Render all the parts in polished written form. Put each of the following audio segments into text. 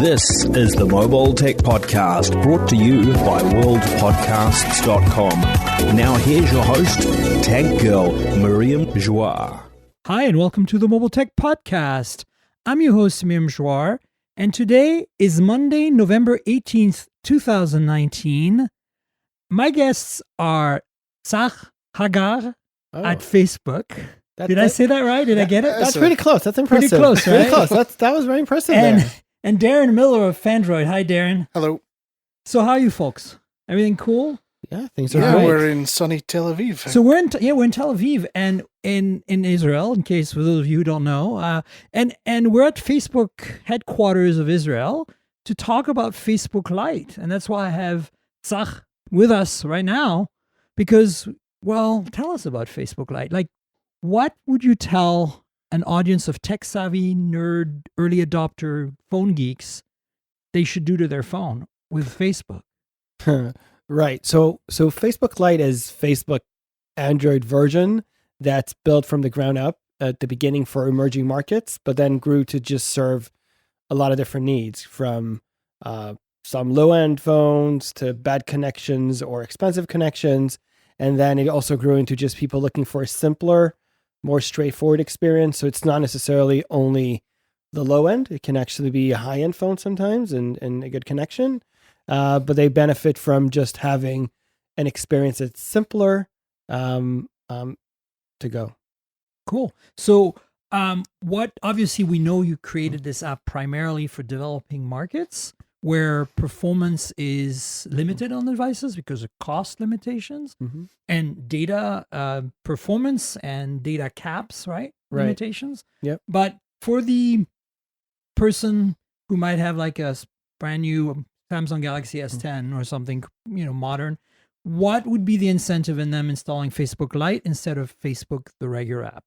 This is the Mobile Tech Podcast, brought to you by worldpodcasts.com. Now here's your host, Tech Girl, Miriam Joie. Hi, and welcome to the Mobile Tech Podcast. I'm your host, Miriam Joie, and today is Monday, November 18th, 2019. My guests are Tzach Hagar at Facebook. Did I say that right? Did I get it? That's pretty close. That's impressive. Pretty close, right? Pretty close. That was very impressive And Darren Miller of Fandroid. Hi, Darren. Hello. So how are you folks? Everything cool? Yeah, things are great. We're in sunny Tel Aviv. So we're in Tel Aviv and in Israel, in case for those of you who don't know. And we're at Facebook headquarters of Israel to talk about Facebook Lite. And that's why I have Tzach with us right now because, well, tell us about Facebook Lite. Like, what would you tell an audience of tech-savvy, nerd, early adopter phone geeks they should do to their phone with Facebook? Right. So Facebook Lite is Facebook Android version that's built from the ground up at the beginning for emerging markets, but then grew to just serve a lot of different needs, from some low-end phones to bad connections or expensive connections. And then it also grew into just people looking for a simpler, more straightforward experience. So it's not necessarily only the low end. It can actually be a high-end phone sometimes and a good connection. But they benefit from just having an experience that's simpler to go. Cool. So obviously we know you created this app primarily for developing markets where performance is limited on the devices because of cost limitations and data performance and data caps, right? Limitations. Yep. But for the person who might have like a brand new Samsung Galaxy S10 or something, modern, what would be the incentive in them installing Facebook Lite instead of Facebook, the regular app?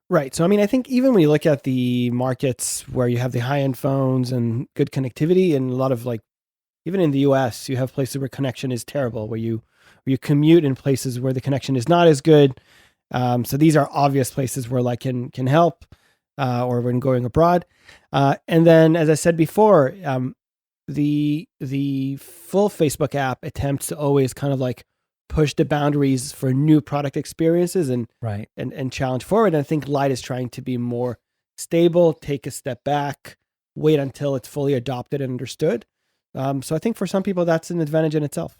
Right. So, I think even when you look at the markets where you have the high-end phones and good connectivity, and a lot of even in the US, you have places where connection is terrible, where you commute in places where the connection is not as good. So these are obvious places where Lite can help, or when going abroad. And then, as I said before, the full Facebook app attempts to always kind of push the boundaries for new product experiences and challenge forward. And I think Lite is trying to be more stable, take a step back, wait until it's fully adopted and understood. So I think for some people, that's an advantage in itself.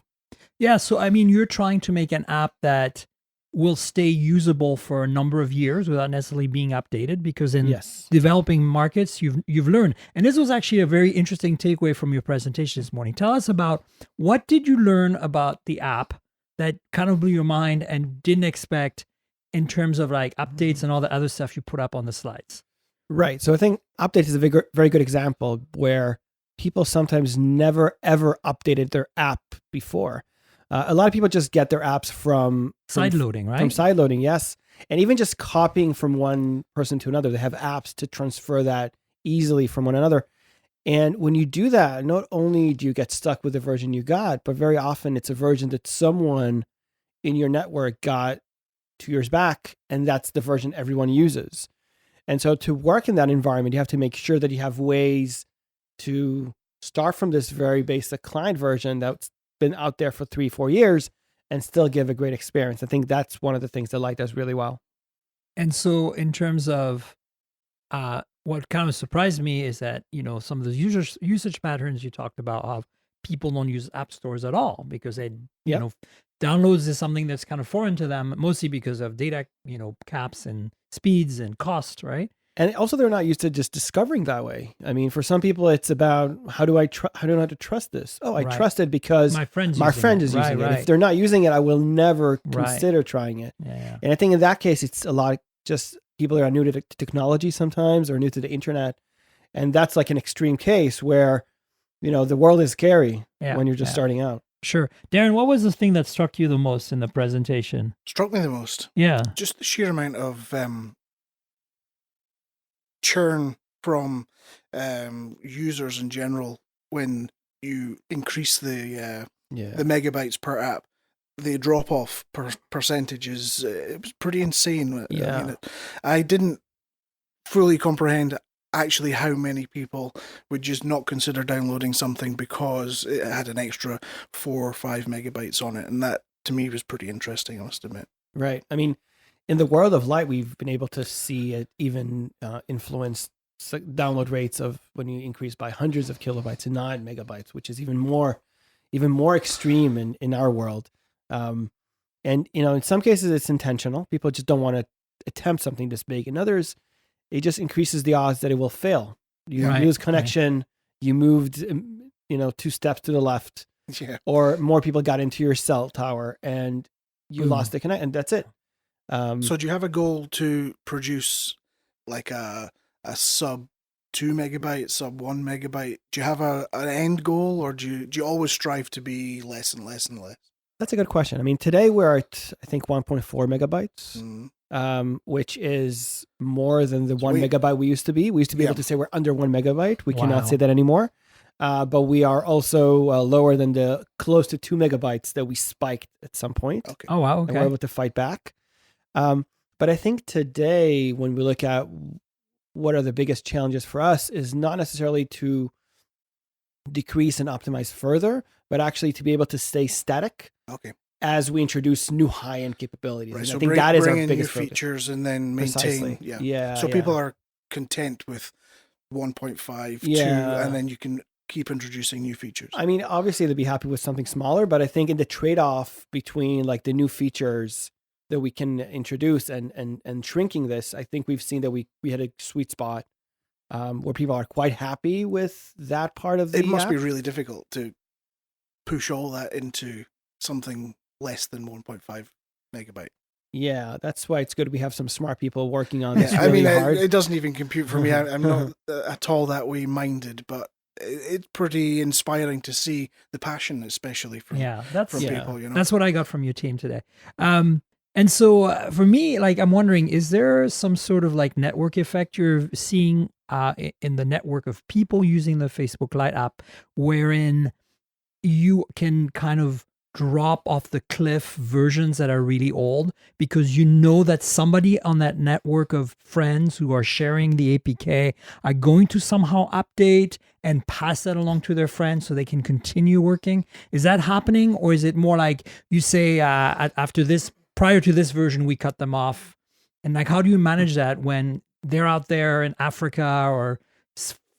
Yeah. So, you're trying to make an app that will stay usable for a number of years without necessarily being updated, because in developing markets, you've learned. And this was actually a very interesting takeaway from your presentation this morning. Tell us about, what did you learn about the app that kind of blew your mind and didn't expect in terms of updates and all the other stuff you put up on the slides? Right. So I think updates is a very good example where people sometimes never, ever updated their app before. A lot of people just get their apps from sideloading, right? From sideloading, yes. And even just copying from one person to another. They have apps to transfer that easily from one another. And when you do that, not only do you get stuck with the version you got, but very often it's a version that someone in your network got 2 years back, and that's the version everyone uses. And so to work in that environment, you have to make sure that you have ways to start from this very basic client version that's been out there for 3-4 years and still give a great experience. I think that's one of the things that Lite does really well. And so in terms of what kind of surprised me is that, some of the usage patterns you talked about of people don't use app stores at all because downloads is something that's kind of foreign to them, mostly because of data, caps and speeds and cost, right? And also they're not used to just discovering that way. For some people, it's about how do I know how to trust this? Oh, I trust it because my friend is using it. If they're not using it, I will never consider trying it. Yeah. And I think in that case, it's a lot just people that are new to technology sometimes or new to the internet. And that's like an extreme case where, the world is scary when you're just starting out. Sure. Darren, what was the thing that struck you the most in the presentation? Struck me the most? Yeah. Just the sheer amount of churn from users in general when you increase the megabytes per app. The drop-off percentages, it was pretty insane. Yeah. I didn't fully comprehend actually how many people would just not consider downloading something because it had an extra 4 or 5 megabytes on it. And that, to me, was pretty interesting, I must admit. Right. I mean, in the world of Lite, we've been able to see it even influence download rates of when you increase by hundreds of kilobytes to 9 megabytes, which is even more extreme in our world. And, in some cases it's intentional. People just don't want to attempt something this big. In others, it just increases the odds that it will fail. You lose connection, you moved, 2 steps to the left, or more people got into your cell tower and you lost the connect, and that's it. So do you have a goal to produce like a sub 2 megabyte, sub 1 megabyte? Do you have an end goal, or do you always strive to be less and less and less? That's a good question. I mean, today we're at, I think, 1.4 megabytes, which is more than the 1 megabyte we used to be. We used to be able to say we're under 1 megabyte. We cannot say that anymore. But we are also lower than the close to 2 megabytes that we spiked at some point. Okay. Oh, wow. Okay. And we're able to fight back. But I think today, when we look at what are the biggest challenges for us, is not necessarily to decrease and optimize further, but actually to be able to stay static. Okay. As we introduce new high-end capabilities. Right. And So I think that is our bring in biggest new focus. features and then maintain. Yeah. So people are content with 1.5, 2, and then you can keep introducing new features. I mean, obviously they'd be happy with something smaller, but I think in the trade-off between like the new features that we can introduce and shrinking this, I think we've seen that we had a sweet spot where people are quite happy with that part of the It must app. be really difficult to push all that into something less than 1.5 megabyte. Yeah, that's why it's good we have some smart people working on this I really mean, hard. it doesn't even compute for me. I'm not at all that way minded, but it's pretty inspiring to see the passion, especially from people. That's what I got from your team today. And so for me, like, I'm wondering, is there some sort of like network effect you're seeing in the network of people using the Facebook Lite app, wherein you can kind of drop off the cliff versions that are really old because you know that somebody on that network of friends who are sharing the APK are going to somehow update and pass that along to their friends so they can continue working? Is that happening, or is it more like you say prior to this version we cut them off? And like, how do you manage that when they're out there in Africa or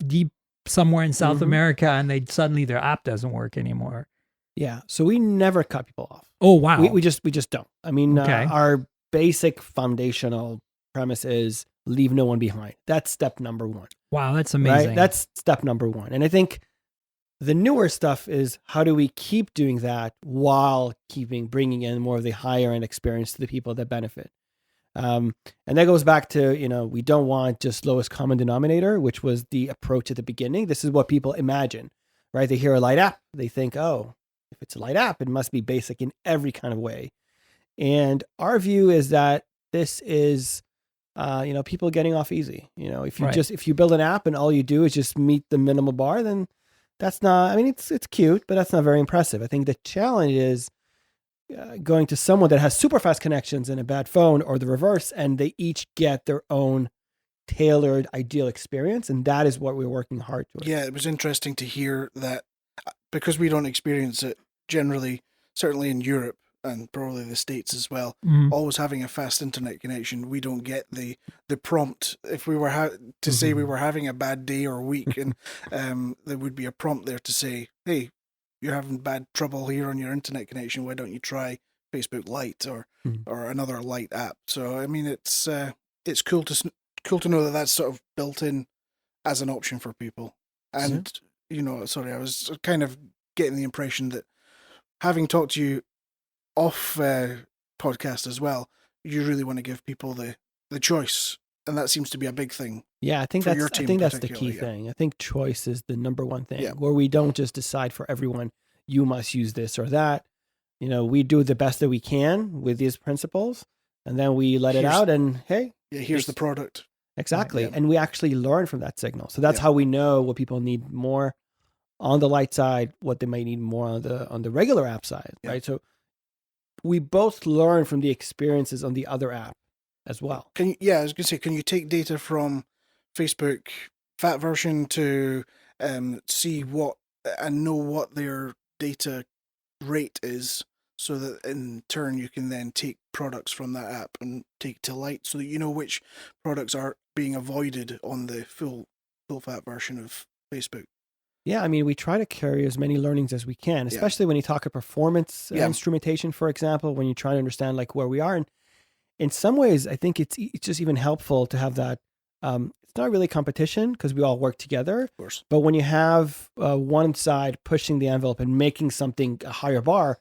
deep somewhere in South America and suddenly their app doesn't work anymore? Yeah, so we never cut people off. Oh, wow. We just don't. I mean, our basic foundational premise is leave no one behind. That's step number one. Wow, that's amazing. Right? That's step number one. And I think the newer stuff is how do we keep doing that while bringing in more of the higher end experience to the people that benefit. And that goes back to, we don't want just lowest common denominator, which was the approach at the beginning. This is what people imagine, right? They hear a Lite app. They think, oh, if it's a Lite app, it must be basic in every kind of way. And our view is that this is, people getting off easy. If you build an app and all you do is just meet the minimal bar, then that's not, I mean, it's cute, but that's not very impressive. I think the challenge is going to someone that has super fast connections and a bad phone, or the reverse, and they each get their own tailored ideal experience. And that is what we're working hard towards. Yeah, it was interesting to hear that, because we don't experience it generally, certainly in Europe and probably the States as well, always having a fast internet connection. We don't get the prompt if we were to say we were having a bad day or week, and there would be a prompt there to say, hey, you're having bad trouble here on your internet connection. Why don't you try Facebook Lite or another Lite app? So I mean, it's cool to know that that's sort of built in as an option for people. And I was kind of getting the impression that, having talked to you off podcast as well, you really want to give people the choice, and that seems to be a big thing. Yeah, I think that's the key thing. I think choice is the number one thing, where we don't just decide for everyone, you must use this or that. We do the best that we can with these principles, and then we let it out, and hey, here's the product. Exactly. Yeah. And we actually learn from that signal. So that's how we know what people need more on the Lite side, what they might need more on the regular app side, right? So we both learn from the experiences on the other app as well. I was going to say, can you take data from Facebook fat version to see what and know what their data rate is, so that in turn you can then take products from that app and take to Lite, so that you know which products are being avoided on the full fat version of Facebook. Yeah, I mean, we try to carry as many learnings as we can, especially when you talk of performance instrumentation, for example, when you try to understand like where we are. And in some ways, I think it's just even helpful to have that. It's not really competition because we all work together. Of course. But when you have one side pushing the envelope and making something a higher bar,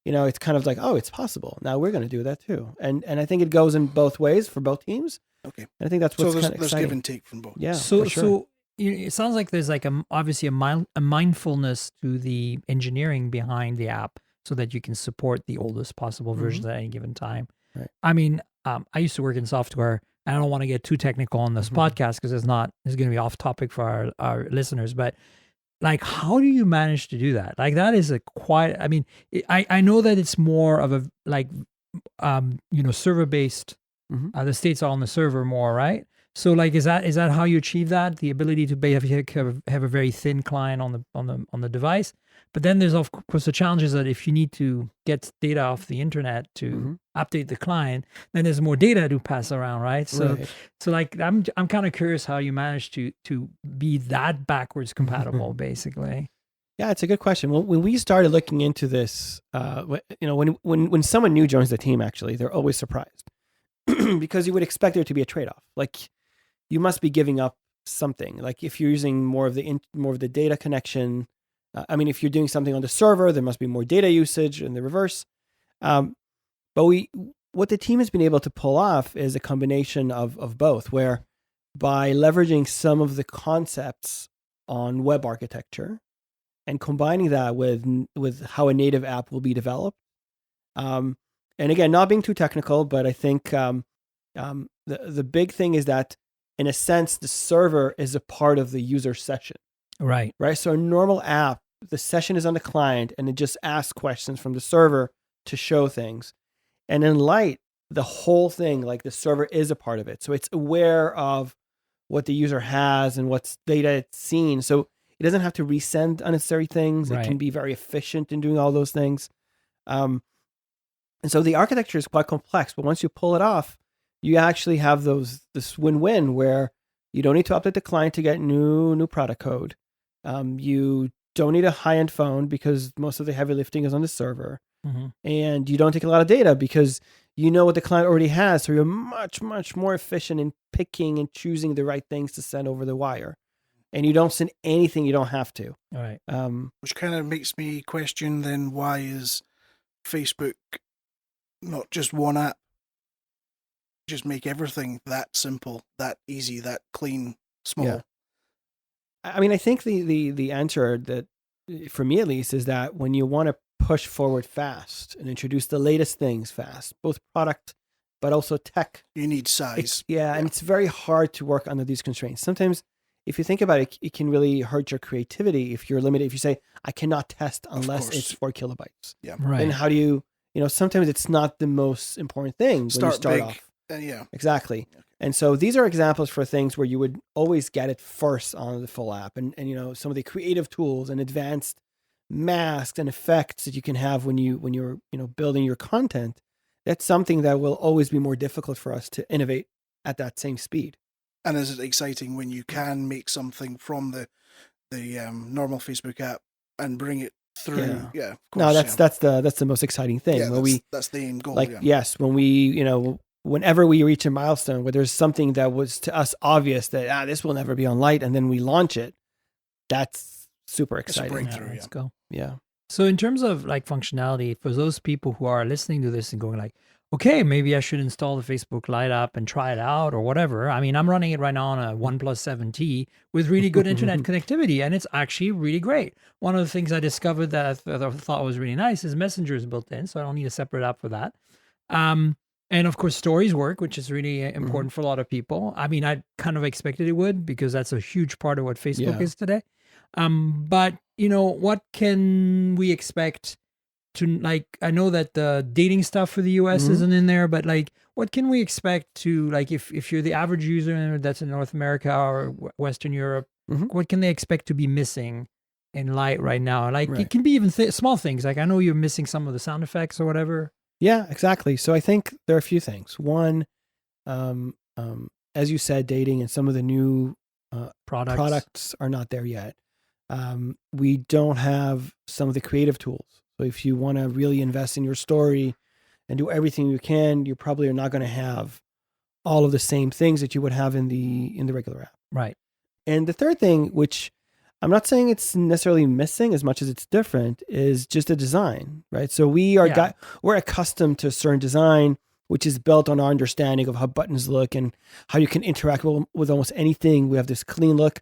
it's kind of like, oh, it's possible. Now we're going to do that too. And I think it goes in both ways for both teams. Okay. And I think that's what's kind of there's exciting. give and take from both. Yeah. So for sure. it sounds like there's like obviously a mindfulness to the engineering behind the app, so that you can support the oldest possible versions at any given time. Right. I mean, I used to work in software, and I don't want to get too technical on this podcast because it's going to be off topic for our listeners. But like, how do you manage to do that? Like, that is I mean, I know that it's more of a like, server based. The states are on the server more, right? So like, is that how you achieve that? The ability to have a very thin client on the device. But then there's of course the challenge is that if you need to get data off the internet to update the client, then there's more data to pass around, right? So like, I'm kind of curious how you manage to be that backwards compatible, basically. Yeah, it's a good question. When we started looking into this, when someone new joins the team, actually, they're always surprised because you would expect there to be a trade-off. Like, you must be giving up something. Like, if you're using more of the data connection, if you're doing something on the server, there must be more data usage in the reverse. But what the team has been able to pull off is a combination of both, where by leveraging some of the concepts on web architecture and combining that with how a native app will be developed. And again, not being too technical, but I think the big thing is that, in a sense, the server is a part of the user session. Right. So a normal app, the session is on the client and it just asks questions from the server to show things. And in Lite, the whole thing, like the server is a part of it. So it's aware of what the user has and what's data it's seen. So it doesn't have to resend unnecessary things. Right. It can be very efficient in doing all those things. And so the architecture is quite complex, but once you pull it off, you actually have this win-win where you don't need to update the client to get new product code. You don't need a high-end phone because most of the heavy lifting is on the server. And you don't take a lot of data because you know what the client already has. So you're much, much more efficient in picking and choosing the right things to send over the wire. And you don't send anything you don't have to. All right. Which kind of makes me question then, why is Facebook not just one app? Just make everything that simple, that easy, that clean, small. Yeah. I think the answer that, for me at least, is that when you want to push forward fast and introduce the latest things fast, both product but also tech, you need size. And it's very hard to work under these constraints. Sometimes, if you think about it, it can really hurt your creativity if you're limited. If you say, I cannot test unless it's 4 kilobytes. Yeah. Right. And how do you, sometimes it's not the most important thing when you start big. off. Yeah. Exactly. Okay. And so these are examples for things where you would always get it first on the full app. And some of the creative tools and advanced masks and effects that you can have when you're building your content, that's something that will always be more difficult for us to innovate at that same speed. And is it exciting when you can make something from the normal Facebook app and bring it through? Yeah. Of course, that's the most exciting thing. Yeah, that's the end goal. Yes, when we whenever we reach a milestone where there's something that was to us obvious that this will never be on Lite, and then we launch it, that's super exciting. It's a breakthrough. Let's go. Yeah. So in terms of like functionality, for those people who are listening to this and going like, okay, maybe I should install the Facebook Lite app and try it out or whatever. I mean, I'm running it right now on a OnePlus 7T with really good internet connectivity, and it's actually really great. One of the things I discovered that I thought was really nice is Messenger is built in, so I don't need a separate app for that. And of course, stories work, which is really important for a lot of people. I mean, I kind of expected it would because that's a huge part of what Facebook is today. But, what can we expect like, I know that the dating stuff for the US isn't in there, but like, what can we expect to, like, if you're the average user that's in North America or Western Europe, what can they expect to be missing in Lite right now? Like, it can be even small things. Like, I know you're missing some of the sound effects or whatever. Yeah, exactly. So I think there are a few things. One, as you said, dating and some of the new products are not there yet. We don't have some of the creative tools. So if you want to really invest in your story and do everything you can, you probably are not going to have all of the same things that you would have in the regular app. Right. And the third thing, which I'm not saying it's necessarily missing as much as it's different, is just the design, right? So we're accustomed to a certain design, which is built on our understanding of how buttons look and how you can interact with almost anything. We have this clean look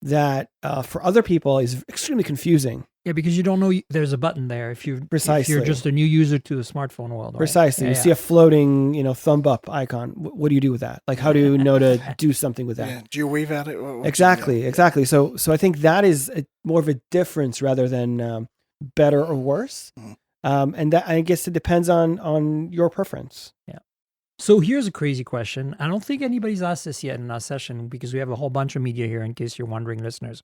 that for other people is extremely confusing. Yeah, because you don't know there's a button there if you're just a new user to the smartphone world. Right? Precisely. Yeah, you see a floating, thumb up icon. What do you do with that? Like, how do you know to do something with that? Yeah. Do you wave at it? Exactly. So I think that is more of a difference rather than better or worse. And that, I guess it depends on your preference. Yeah. So here's a crazy question. I don't think anybody's asked this yet in our session because we have a whole bunch of media here in case you're wondering, listeners.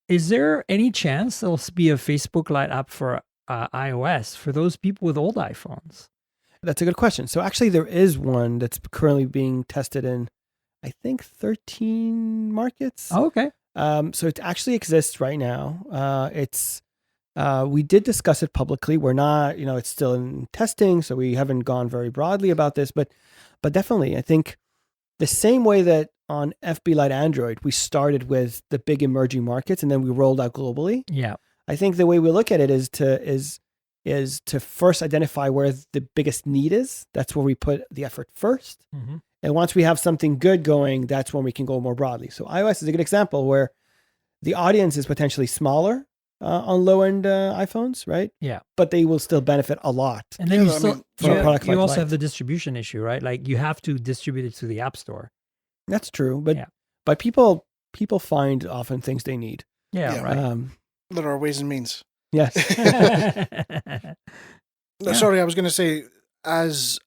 Is there any chance there'll be a Facebook Lite app for iOS for those people with old iPhones? That's a good question. So actually there is one that's currently being tested in, I think, 13 markets. Oh, okay. So it actually exists right now. We did discuss it publicly. We're not, it's still in testing, so we haven't gone very broadly about this, but definitely, I think the same way that on FB Lite Android, we started with the big emerging markets and then we rolled out globally. Yeah. I think the way we look at it is to first identify where the biggest need is. That's where we put the effort first. Mm-hmm. And once we have something good going, that's when we can go more broadly. So iOS is a good example where the audience is potentially smaller on low-end iPhones, right? Yeah. But they will still benefit a lot. And then you also Lite. have the distribution issue, right? Like, you have to distribute it to the App Store. That's true, but people find often things they need. Yeah, right. There are ways and means. Yes. Sorry, I was going to say, as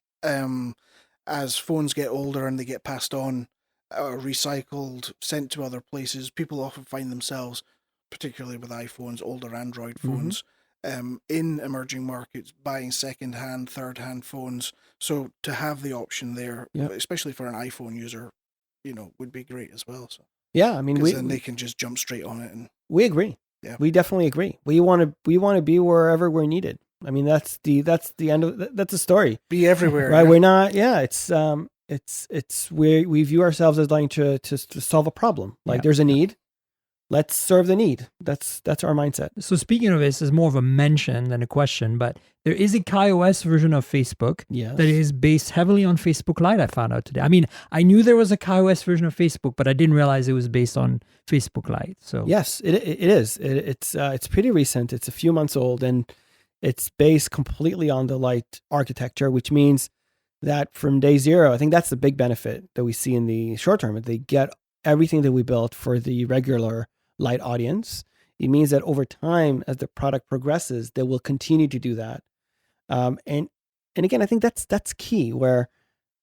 phones get older and they get passed on, recycled, sent to other places, people often find themselves, particularly with iPhones, older Android phones, in emerging markets, buying second-hand, third-hand phones. So to have the option there, especially for an iPhone user, would be great as well. So yeah, I mean, then they can just jump straight on it. And we agree. Yeah, we definitely agree. We want to be wherever we're needed. I mean, that's the end of that's the story. Be everywhere, right? Yeah. We're not. Yeah, it's we view ourselves as like to solve a problem. Like there's a need. Let's serve the need. That's our mindset. So speaking of this, is more of a mention than a question, but there is a iOS version of Facebook that is based heavily on Facebook Lite, I found out today. I mean, I knew there was a iOS version of Facebook, but I didn't realize it was based on Facebook Lite. So yes, it is. It's pretty recent. It's a few months old, and it's based completely on the Lite architecture, which means that from day zero, I think that's the big benefit that we see in the short term. They get everything that we built for the regular Lite audience. It means that over time, as the product progresses, they will continue to do that. And again, I think that's key. Where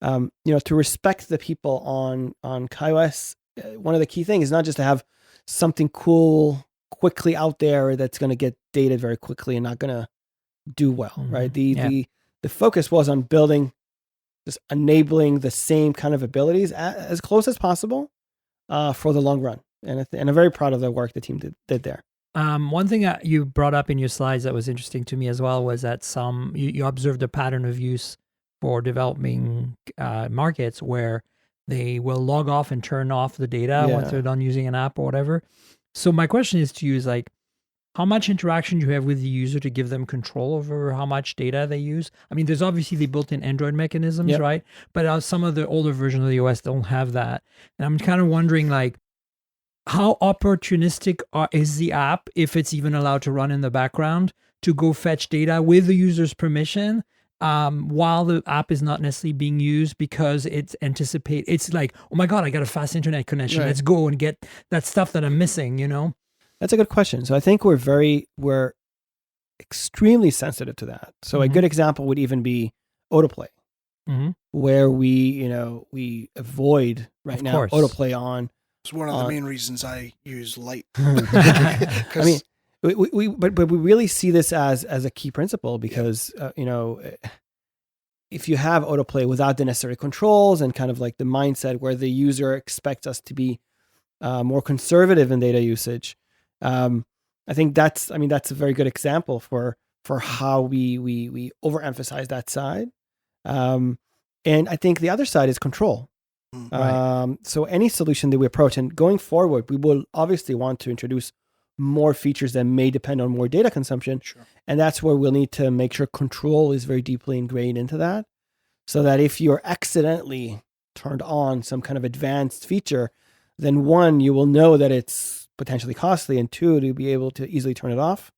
to respect the people on iOS, one of the key things is not just to have something cool quickly out there that's going to get dated very quickly and not going to do well, right? The focus was on building, just enabling the same kind of abilities as close as possible for the long run. And I'm very proud of the work the team did there. One thing that you brought up in your slides that was interesting to me as well was that you observed a pattern of use for developing markets where they will log off and turn off the data once they're done using an app or whatever. So my question is to you is like, how much interaction do you have with the user to give them control over how much data they use? I mean, there's obviously the built-in Android mechanisms, right? But some of the older versions of the OS don't have that. And I'm kind of wondering, like, how opportunistic is the app, if it's even allowed to run in the background, to go fetch data with the user's permission while the app is not necessarily being used because it's like, oh my God, I got a fast internet connection. Right. Let's go and get that stuff that I'm missing, That's a good question. So I think we're extremely sensitive to that. So a good example would even be autoplay, where we avoid autoplay on. It's one of the main reasons I use Lite. I mean, but we really see this as a key principle because if you have autoplay without the necessary controls and kind of like the mindset where the user expects us to be more conservative in data usage, I think that's a very good example for how we overemphasize that side. And I think the other side is control. Right. So any solution that we approach, and going forward, we will obviously want to introduce more features that may depend on more data consumption. Sure. And that's where we'll need to make sure control is very deeply ingrained into that, so that if you're accidentally turned on some kind of advanced feature, then one, you will know that it's potentially costly, and two, to be able to easily turn it off.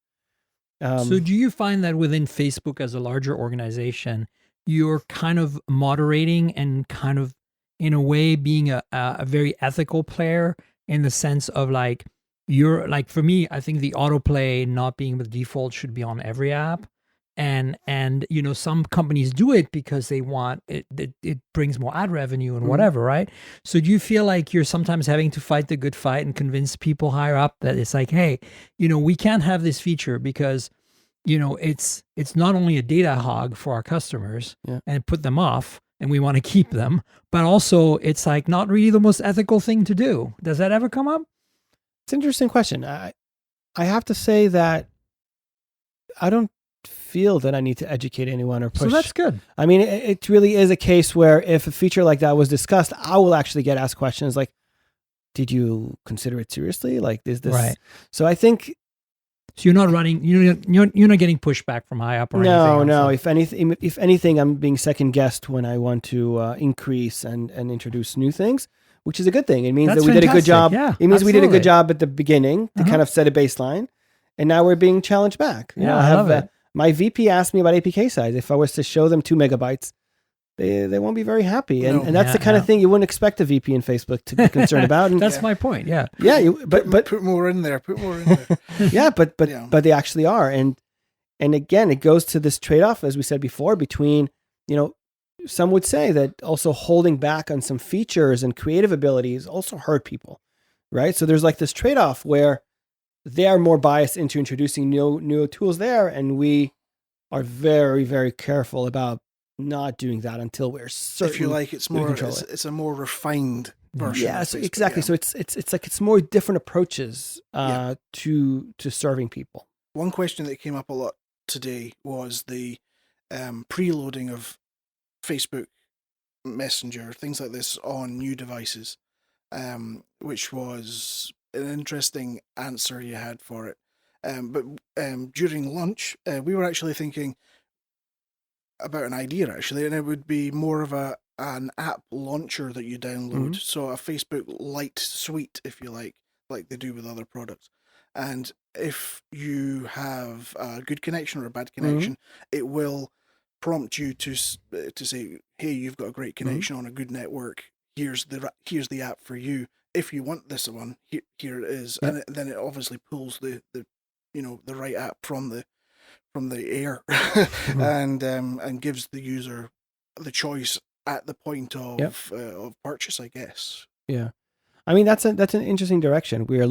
So do you find that within Facebook as a larger organization, you're kind of moderating and kind of, in a way, being a very ethical player, in the sense of like, you're like, for me, I think the autoplay not being the default should be on every app. And some companies do it because they want it brings more ad revenue and whatever, right? So do you feel like you're sometimes having to fight the good fight and convince people higher up that it's like, hey, we can't have this feature because it's not only a data hog for our customers and put them off, and we want to keep them, but also it's like not really the most ethical thing to do. Does that ever come up? It's an interesting question. I have to say that I don't feel that I need to educate anyone or push. So that's good. I mean, it really is a case where if a feature like that was discussed, I will actually get asked questions like, did you consider it seriously? Like, is this right? So I think. So you're not running. You're not getting pushback from high up or anything. No. If anything, I'm being second guessed when I want to increase and introduce new things, which is a good thing. It means that we did a good job. Yeah, it means we did a good job at the beginning to kind of set a baseline, and now we're being challenged back. I love it. My VP asked me about APK size. If I was to show them 2 megabytes, they won't be very happy. And that's the kind of thing you wouldn't expect a VP in Facebook to be concerned about. And that's my point. Yeah. Yeah. But put more in there. Yeah. But they actually are. And again, it goes to this trade-off, as we said before, between, some would say that also holding back on some features and creative abilities also hurt people. Right. So there's like this trade-off where they are more biased into introducing new tools there. And we are very, very careful about not doing that until we're certain. If you like, it's a more refined version. Yeah, so exactly. So it's like it's more different approaches to serving people. One question that came up a lot today was the preloading of Facebook Messenger, things like this on new devices, which was an interesting answer you had for it. But during lunch, we were actually thinking about an idea, actually, and it would be more of an app launcher that you download. So a Facebook Lite suite, if you like they do with other products. And if you have a good connection or a bad connection, it will prompt you to say, hey, you've got a great connection on a good network. Here's the app for you. If you want this one, here it is. Yep. And then it obviously pulls the right app from the air and gives the user the choice at the point of purchase, I guess. Yeah. I mean, that's an interesting direction. We're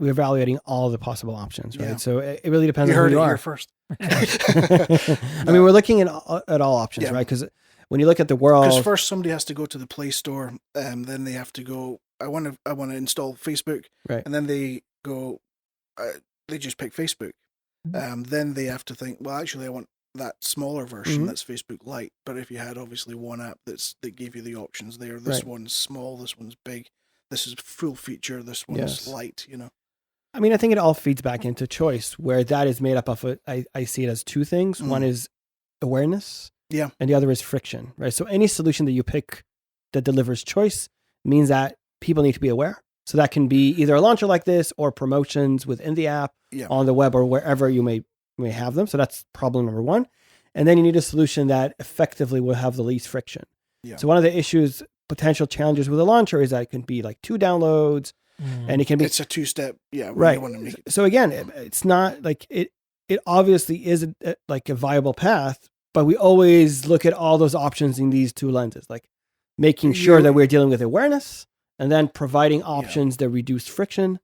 evaluating all the possible options, right? Yeah. So it really depends on who you are. Here first. I mean, we're looking at all options, right? Because when you look at the world, because first somebody has to go to the Play Store, then they have to go. I want to install Facebook, right? And then they go. They just pick Facebook. Then they have to think, well, actually, I want that smaller version that's Facebook Lite. But if you had obviously one app that gave you the options there, this one's small, this one's big, this is full feature, this one's light, I mean, I think it all feeds back into choice, where that is made up of I see it as two things. One is awareness, and the other is friction, right? So any solution that you pick that delivers choice means that people need to be aware. So that can be either a launcher like this or promotions within the app, on the web, or wherever you may have them. So that's problem number one. And then you need a solution that effectively will have the least friction. Yeah. So one of the potential challenges with a launcher is that it can be like 2 downloads, and it can be. It's a 2-step. Yeah. Right. So again, it's not like it it obviously is like a viable path, but we always look at all those options in these two lenses, like making sure that we're dealing with awareness and then providing options that reduce friction,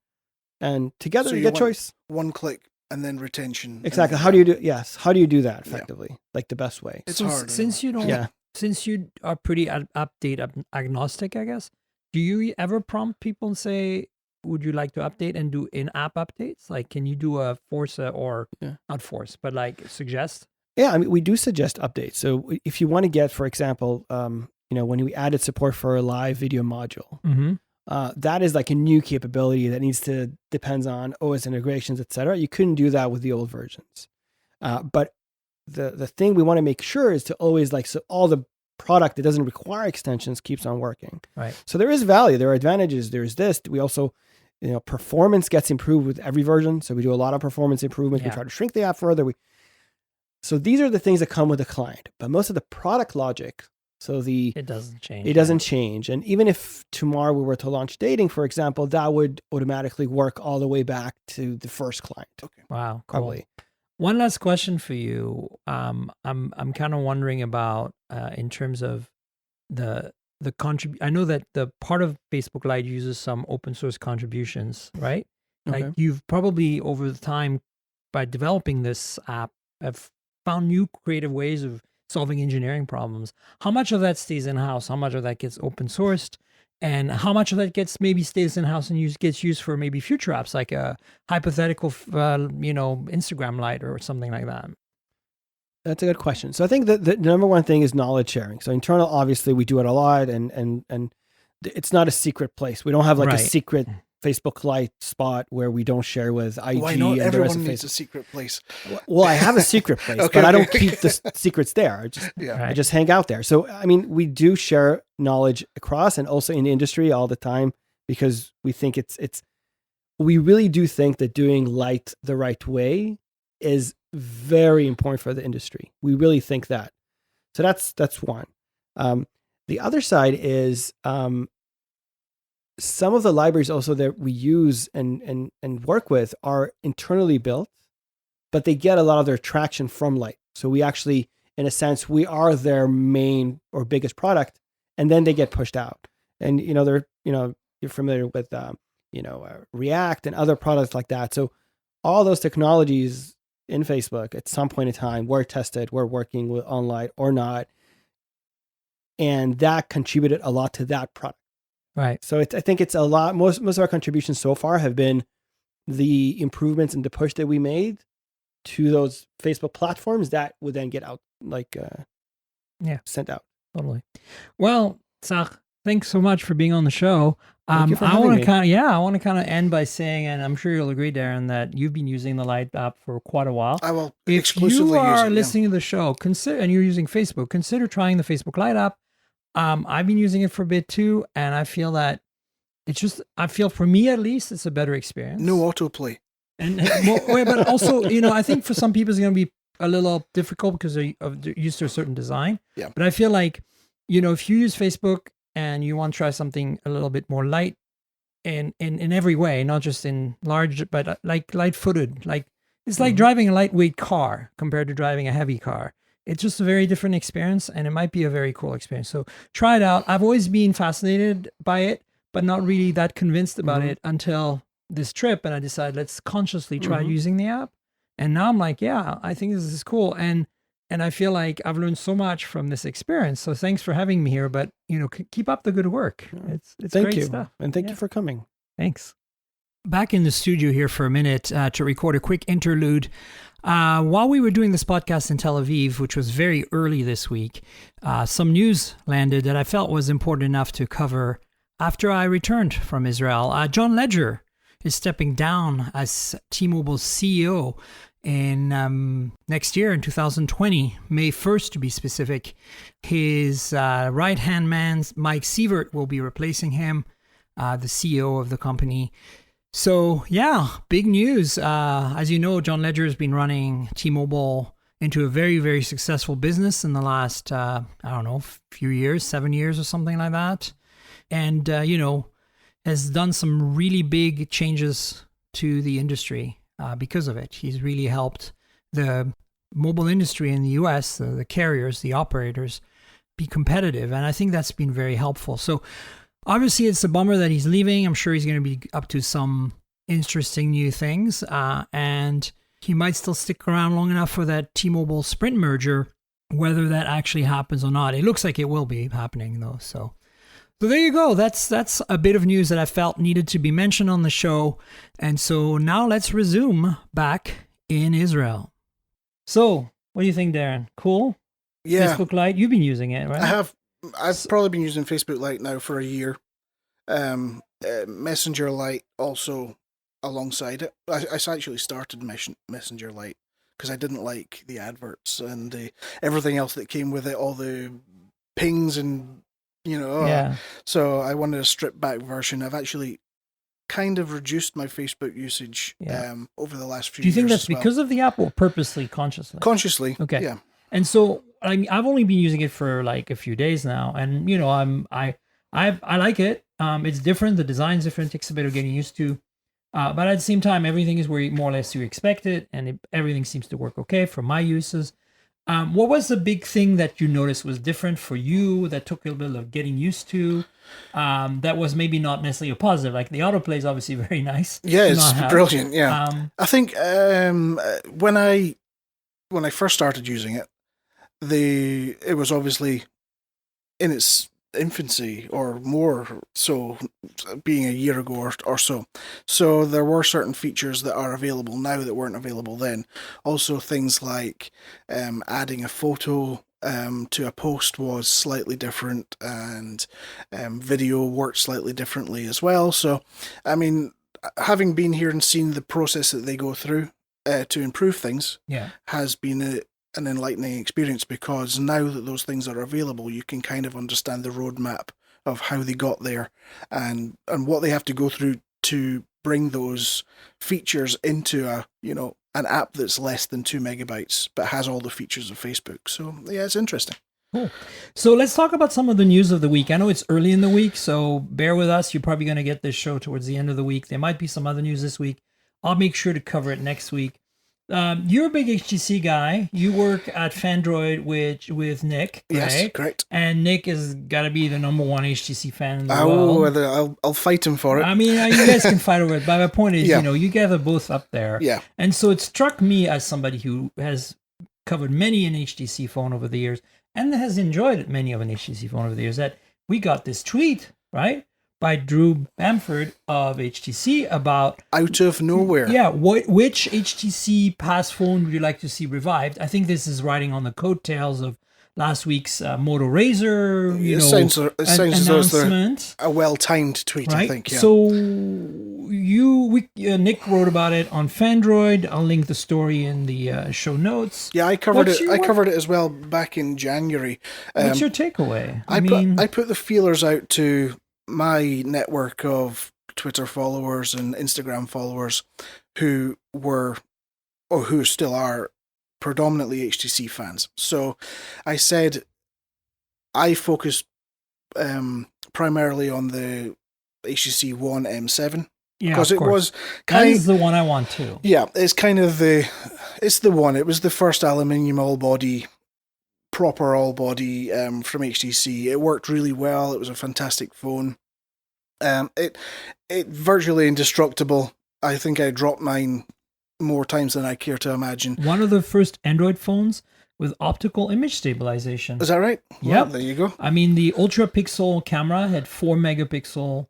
and together you get choice. One click and then retention. Exactly. How do you do? Yes. How do you do that effectively? Like the best way. It's hard. Since you don't, since you are pretty update agnostic, I guess. Do you ever prompt people and say, would you like to update and do in-app updates? Like, can you do a force or not force, but like suggest? Yeah, I mean, we do suggest updates. So if you want to get, for example, when we added support for a live video module, that is like a new capability that depends on OS integrations, etc. You couldn't do that with the old versions. But the thing we want to make sure is to always so all the product that doesn't require extensions keeps on working. Right. So there is value. There are advantages. There's this. We also, performance gets improved with every version. So we do a lot of performance improvements. We try to shrink the app further. So these are the things that come with the client. But most of the product logic, it doesn't change. It doesn't change. And even if tomorrow we were to launch dating, for example, that would automatically work all the way back to the first client. Okay. Wow. Cool. Probably. One last question for you. I'm kind of wondering about in terms of the I know that the part of Facebook Lite uses some open source contributions, right? Okay. Like you've probably over the time by developing this app have found new creative ways of solving engineering problems. How much of that stays in house? How much of that gets open sourced? And how much of that maybe stays in house and gets used for maybe future apps, like a hypothetical, Instagram Lite or something like that? That's a good question. So I think that the number one thing is knowledge sharing. So internal, obviously, we do it a lot, and it's not a secret place. We don't have a secret Facebook Lite spot where we don't share with IG. Why not? And Everyone the rest of needs Facebook. a secret place. Well, I have a secret place, but I don't keep the secrets there. I just hang out there. So, I mean, we do share knowledge across and also in the industry all the time because we think we really do think that doing Lite the right way is very important for the industry. We really think that. So that's one. The other side is, some of the libraries also that we use and work with are internally built, but they get a lot of their traction from Lite. So we actually, in a sense, we are their main or biggest product, and then they get pushed out. And you're familiar with React and other products like that. So all those technologies in Facebook at some point in time were tested, were working with on Lite or not, and that contributed a lot to that product. Right. So I think it's a lot. Most of our contributions so far have been the improvements and the push that we made to those Facebook platforms that would then get out, sent out. Totally. Well, Tzach, thanks so much for being on the show. Thank you for I having want me. to kind of end by saying, and I'm sure you'll agree, Darren, that you've been using the Lite app for quite a while. I will If exclusively you are use it, listening to the show, and you're using Facebook, consider trying the Facebook Lite app. I've been using it for a bit too, and I feel that for me at least, it's a better experience. No autoplay. But also, I think for some people it's going to be a little difficult because they're used to a certain design. Yeah. But I feel like, if you use Facebook and you want to try something a little bit more light in every way, not just in large, but like light-footed, it's like driving a lightweight car compared to driving a heavy car. It's just a very different experience, and it might be a very cool experience. So try it out. I've always been fascinated by it, but not really that convinced about it until this trip. And I decided, let's consciously try using the app. And now I'm like, yeah, I think this is cool. And I feel like I've learned so much from this experience. So thanks for having me here. But, keep up the good work. It's Thank great you. stuff. And thank you for coming. Thanks. Back in the studio here for a minute to record a quick interlude. While we were doing this podcast in Tel Aviv, which was very early this week, some news landed that I felt was important enough to cover after I returned from Israel. John Legere is stepping down as T-Mobile's CEO in next year, in 2020, May 1st to be specific. His right-hand man, Mike Sievert, will be replacing him, the CEO of the company. So, yeah, big news. As you know, John Legere has been running T-Mobile into a very, very successful business in the last, few years, 7 years or something like that. And, has done some really big changes to the industry because of it. He's really helped the mobile industry in the US, the carriers, the operators, be competitive. And I think that's been very helpful. So obviously it's a bummer that he's leaving. I'm sure he's going to be up to some interesting new things. And he might still stick around long enough for that T-Mobile Sprint merger, whether that actually happens or not. It looks like it will be happening though. So there you go. That's a bit of news that I felt needed to be mentioned on the show. And so now let's resume back in Israel. So what do you think, Darren? Cool? Yeah. Facebook Lite, you've been using it, right? I have. I've probably been using Facebook Lite now for a year. Messenger Lite also alongside it. I actually started Messenger Lite because I didn't like the adverts and everything else that came with it, all the pings and, Yeah. So I wanted a stripped back version. I've actually kind of reduced my Facebook usage over the last few years. Do you think that's because of the app or purposely, consciously? Consciously. Okay. Yeah. And so I mean, I've only been using it for like a few days now, and I like it. It's different. The design's different. It takes a bit of getting used to. But at the same time, everything is where more or less you expect it, and everything seems to work okay for my uses. What was the big thing that you noticed was different for you that took a little bit of getting used to? That was maybe not necessarily a positive. Like the autoplay is obviously very nice. Yeah, it's brilliant. Yeah, I think when I first started using it, it was obviously in its infancy or more so, being a year ago or so. So there were certain features that are available now that weren't available then. Also things like adding a photo to a post was slightly different, and video worked slightly differently as well. So, I mean, having been here and seen the process that they go through to improve things has been an enlightening experience, because now that those things are available, you can kind of understand the roadmap of how they got there and what they have to go through to bring those features into an app that's less than 2 megabytes but has all the features of Facebook. So yeah, it's interesting. Cool. So let's talk about some of the news of the week. I know it's early in the week, so bear with us. You're probably going to get this show towards the end of the week. There might be some other news this week. I'll make sure to cover it next week. You're a big HTC guy. You work at Fandroid with Nick, right? Yes, correct. And Nick has got to be the number one HTC fan in the world. I'll fight him for it. I mean, you guys can fight over it, but my point is, you guys are both up there. Yeah. And so it struck me as somebody who has covered many an HTC phone over the years and has enjoyed many of an HTC phone over the years, that we got this tweet, right, by Drew Bamford of HTC about... Out of nowhere. Yeah, which HTC past phone would you like to see revived? I think this is riding on the coattails of last week's Moto Razr announcement. A well-timed tweet, right? I think. Yeah. So Nick wrote about it on Fandroid. I'll link the story in the show notes. Yeah, I covered it. I covered it as well back in January. What's your takeaway? I put the feelers out to my network of Twitter followers and Instagram followers who still are predominantly HTC fans. So I said I focus primarily on the HTC One M7. Yeah, because it was that is the one I want too. Yeah, it's kind of it's the one. It was the first aluminium proper all body from HTC. It worked really well. It was a fantastic phone. It virtually indestructible. I think I dropped mine more times than I care to imagine. One of the first Android phones with optical image stabilization. Is that right? Yeah, well, there you go. I mean, the ultra pixel camera had 4 megapixel,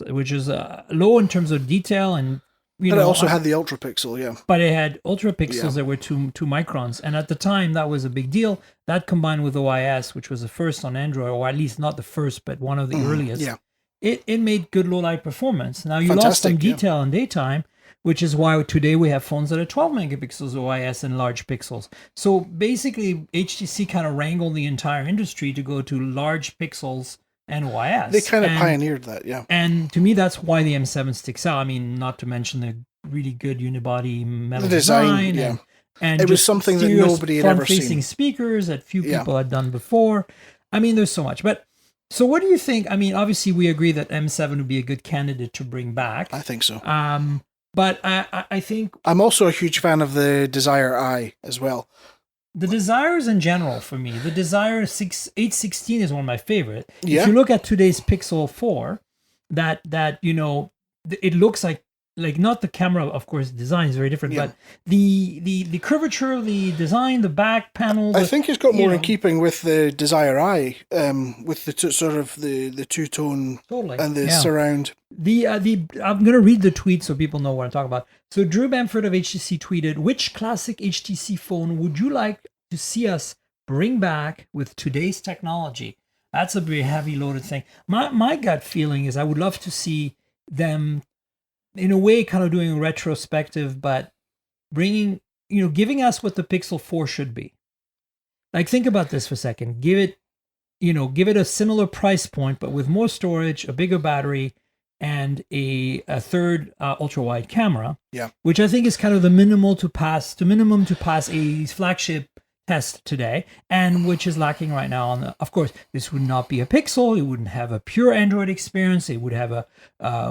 which is low in terms of detail, and But it also had the ultra pixel, yeah. But it had ultra pixels that were 2 microns. And at the time, that was a big deal. That combined with OIS, which was the first on Android, or at least not the first, but one of the earliest. Yeah. It made good low light performance. Now, you lost some detail in daytime, which is why today we have phones that are 12 megapixels OIS and large pixels. So basically, HTC kind of wrangled the entire industry to go to large pixels and OIS. They kind of pioneered that, yeah. And to me, that's why the M7 sticks out. I mean, not to mention the really good unibody metal design. Yeah. And it was something that nobody had ever seen. Front-facing speakers that few people had done before. I mean, there's so much. But so what do you think? I mean, obviously, we agree that M7 would be a good candidate to bring back. I think so. But I think I'm also a huge fan of the Desire Eye as well. the Desires in general for me, the Desire 816 is one of my favorite. Yeah. If you look at today's Pixel 4, that it looks like not the camera, of course, design is very different, Yeah. but the curvature, the design, the back panel. I think it's got more in know. keeping with the Desire Eye, with the sort of the two-tone Totally. and the Yeah. surround. I'm gonna read the tweet so people know what I'm talking about. So Drew Bamford of HTC tweeted, "Which classic HTC phone would you like to see us bring back with today's technology?" That's a very heavy loaded thing. My gut feeling is I would love to see them, in a way, kind of doing a retrospective, but bringing, giving us what the Pixel 4 should be. Like, think about this for a second. Give it a similar price point, but with more storage, a bigger battery, and a third ultra wide camera. Yeah. Which I think is kind of the minimum to pass a flagship test today, and which is lacking right now. Of course, this would not be a Pixel. It wouldn't have a pure Android experience. It would have a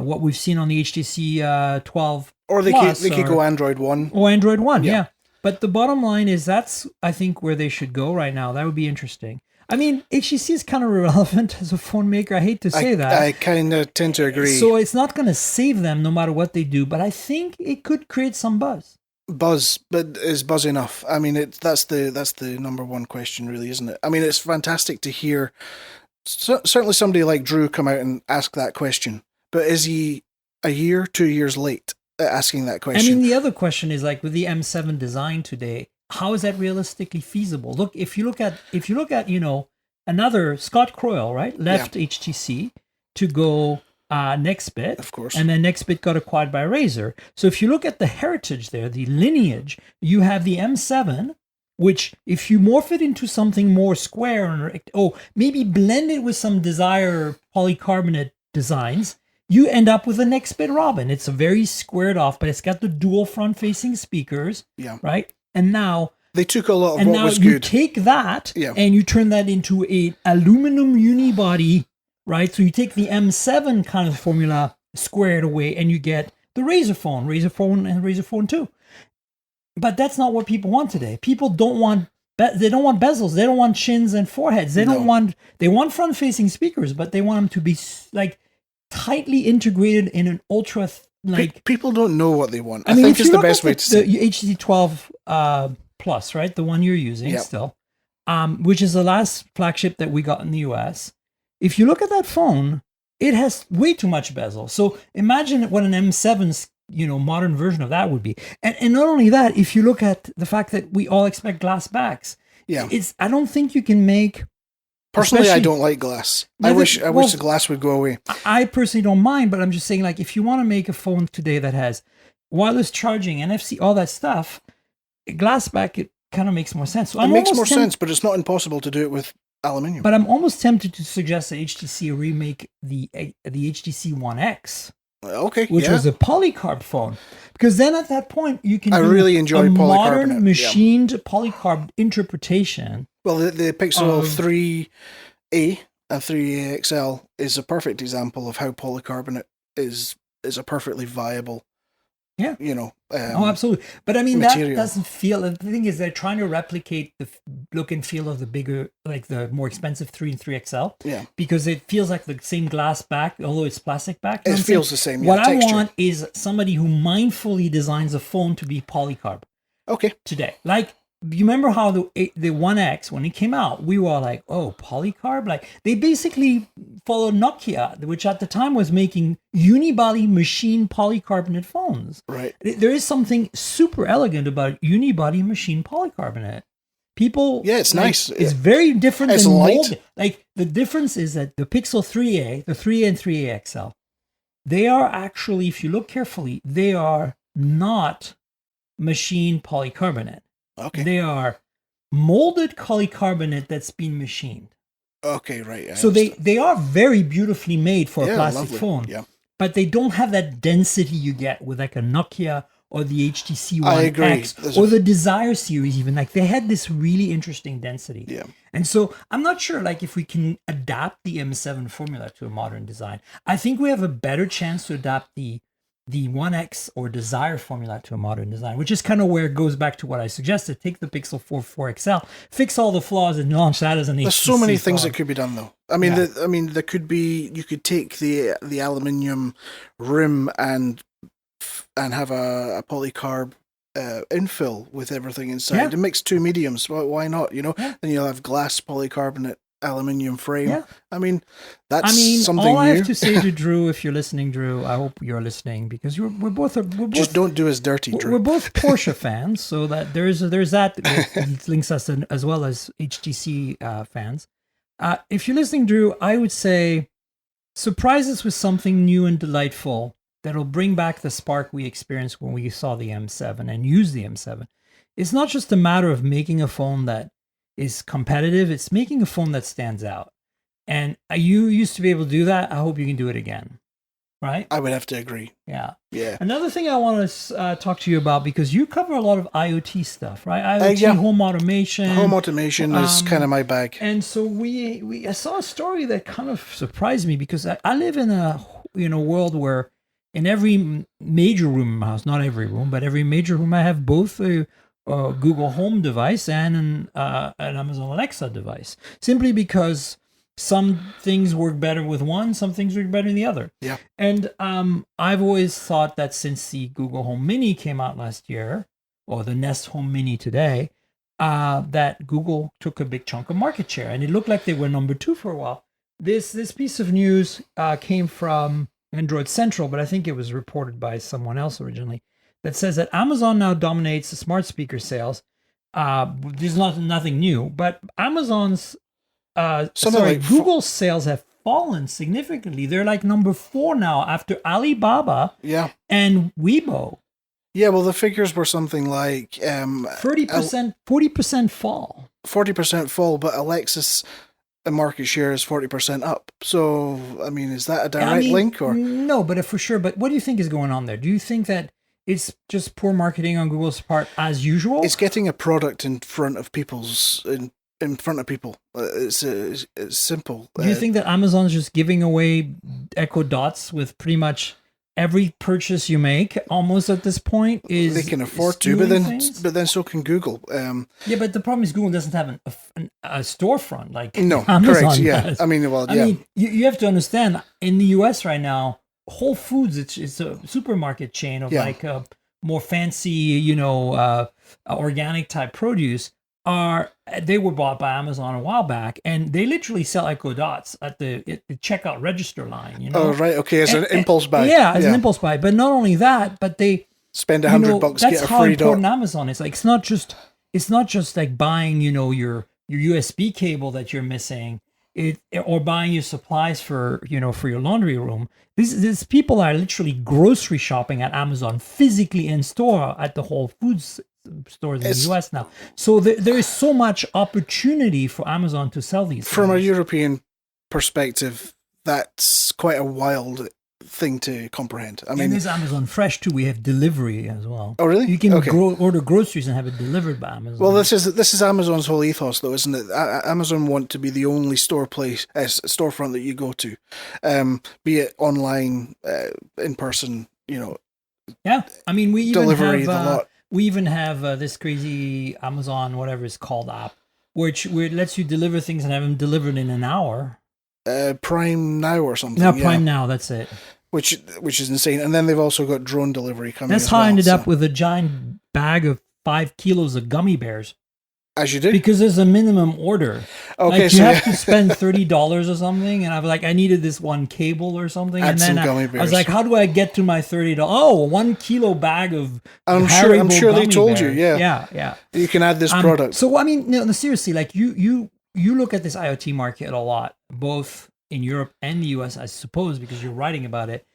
what we've seen on the HTC 12. Or they could go Android One. Or Android One, yeah. But the bottom line is that's, I think, where they should go right now. That would be interesting. I mean, HTC is kind of irrelevant as a phone maker. I hate to say that. I kind of tend to agree. So it's not going to save them no matter what they do, but I think it could create some buzz. Buzz, but is buzz enough? I mean, that's the number one question, really, isn't it? I mean, it's fantastic to hear certainly somebody like Drew come out and ask that question, but is he a year, 2 years late at asking that question? I mean, the other question is, like, with the M7 design today, how is that realistically feasible? Look, if you look at another Scott Croyle, right, left HTC to go Nextbit, of course, and then Nextbit got acquired by Razer. So if you look at the heritage there, the lineage, you have the M7, which if you morph it into something more square, or maybe blend it with some Desire polycarbonate designs, you end up with a Nextbit Robin. It's a very squared off, but it's got the dual front-facing speakers, right? And now they took a lot of and what now was you good. Take that and you turn that into a aluminum unibody, right? So you take the M7 kind of formula, squared away, and you get the Razer phone, and Razer Phone 2. But that's not what people want today. People don't want bezels. They don't want chins and foreheads. They want front-facing speakers, but they want them to be like tightly integrated in an ultra people don't know what they want. I mean, think it's the best way to say the HTC 12 Plus, right? The one you're using still, which is the last flagship that we got in the US. If you look at that phone, it has way too much bezel. So imagine what an M7's modern version of that would be. And not only that, if you look at the fact that we all expect glass backs, I don't think you can make. Personally, I don't like glass. I wish the glass would go away. I personally don't mind, but I'm just saying, like, if you want to make a phone today that has wireless charging, NFC, all that stuff, glass back, it kind of makes more sense. So it makes more sense, but it's not impossible to do it with aluminium. But I'm almost tempted to suggest that HTC remake the HTC One X. Okay, which was a polycarb phone, because then at that point you can really enjoy a polycarbonate. modern machined polycarb interpretation. Well, the Pixel 3A and 3A XL is a perfect example of how polycarbonate is a perfectly viable. Yeah. Absolutely. But I mean, material. That doesn't feel. The thing is, they're trying to replicate the look and feel of the bigger, like the more expensive 3 and 3XL. Yeah. Because it feels like the same glass back, although it's plastic back. It feels the same. What I texture. want is somebody who mindfully designs a phone to be polycarb. Okay. Today, like. You remember how the One X, when it came out, we were like, oh, polycarb? Like, they basically followed Nokia, which at the time was making unibody machine polycarbonate phones. Right. There is something super elegant about unibody machine polycarbonate. People... Yeah, it's nice. It's very different than mold. Like, the difference is that the Pixel 3A, the 3A and 3A XL, they are actually, if you look carefully, they are not machine polycarbonate. Okay. They are molded polycarbonate that's been machined. Okay, right. So they are very beautifully made for a plastic phone. Yeah. But they don't have that density you get with like a Nokia or the HTC One X or the Desire series even. Like, they had this really interesting density. Yeah. And so I'm not sure like if we can adapt the M7 formula to a modern design. I think we have a better chance to adapt the the 1X or Desire formula to a modern design, which is kind of where it goes back to what I suggested. Take the Pixel 4 XL, fix all the flaws, and launch that as an HTC. There's so many things that could be done, though. I mean, Yeah. there could be. You could take the aluminium rim and have a polycarb infill with everything inside. Yeah. And mix two mediums. Why not? You know, Yeah. then you'll have glass polycarbonate aluminium frame. Yeah. I mean, that's something all I new. have to say to Drew, if you're listening, Drew, I hope you're listening, because we're both Just don't do as dirty, Drew. we're both Porsche fans, so that there's that links us in, as well as HTC fans. If you're listening, Drew, I would say surprise us with something new and delightful that'll bring back the spark we experienced when we saw the M7 and used the M7. It's not just a matter of making a phone that is competitive, it's making a phone that stands out. And you used to be able to do that. I hope you can do it again. Right? I would have to agree. Yeah. Yeah. Another thing I want to talk to you about, because you cover a lot of IoT stuff, right? IoT, yeah. home automation. Home automation is kind of my bag. And so I saw a story that kind of surprised me, because I live in a world where in every major room in my house, not every room, but every major room, I have both a Google Home device and an Amazon Alexa device, simply because some things work better with one, some things work better in the other. Yeah. And I've always thought that since the Google Home Mini came out last year, or the Nest Home Mini today, that Google took a big chunk of market share, and it looked like they were number 2 for a while. This piece of news came from Android Central, but I think it was reported by someone else originally, that says that Amazon now dominates the smart speaker sales. There's nothing new, but Amazon's Google's sales have fallen significantly. They're like number 4 now after Alibaba and Weibo. Yeah, well, the figures were something like 40% fall. 40% fall, but Alexa's market share is 40% up. So, I mean, is that a direct link? Or no, but for sure. But what do you think is going on there? Do you think that it's just poor marketing on Google's part as usual? It's getting a product in front of people. It's simple. Do you think that Amazon's just giving away Echo Dots with pretty much every purchase you make almost at this point? They can afford to, but then so can Google. Yeah, but the problem is Google doesn't have a storefront like Amazon correct. Yeah, does. I mean, you have to understand, in the US right now, Whole Foods, it's a supermarket chain of like more fancy, organic type produce. They were bought by Amazon a while back, and they literally sell Echo Dots at the checkout register line. Oh, right, okay, as an impulse buy. Yeah, as an impulse buy. But not only that, but they spend $100 get a free dot. That's how important Amazon is. Like, it's not just like buying your USB cable that you're missing, or buying your supplies for your laundry room. These people are literally grocery shopping at Amazon, physically in store at the Whole Foods stores in the US now. So there is so much opportunity for Amazon to sell these from things. A European perspective, that's quite a wild thing to comprehend. I mean, and there's Amazon Fresh too. We have delivery as well. Oh, really? You can order groceries and have it delivered by Amazon. Well, this is Amazon's whole ethos, though, isn't it? Amazon want to be the only storefront that you go to, be it online, in person. Yeah, I mean, we even delivery have the lot. We even have this crazy Amazon whatever it's called app, which lets you deliver things and have them delivered in an hour. Prime Now or something. No, Prime Now, that's it. Which is insane. And then they've also got drone delivery coming. That's how I ended up with a giant bag of 5 kilos of gummy bears. As you did? Because there's a minimum order. Okay, like you have to spend $30 or something, and I was like, I needed this one cable or something, and then I was like, how do I get to my $30? Oh, 1 kilo bag of. I'm sure they told you. Yeah. You can add this product. So I mean, no, seriously, like you look at this IoT market a lot, both in Europe and the US, I suppose, because you're writing about it.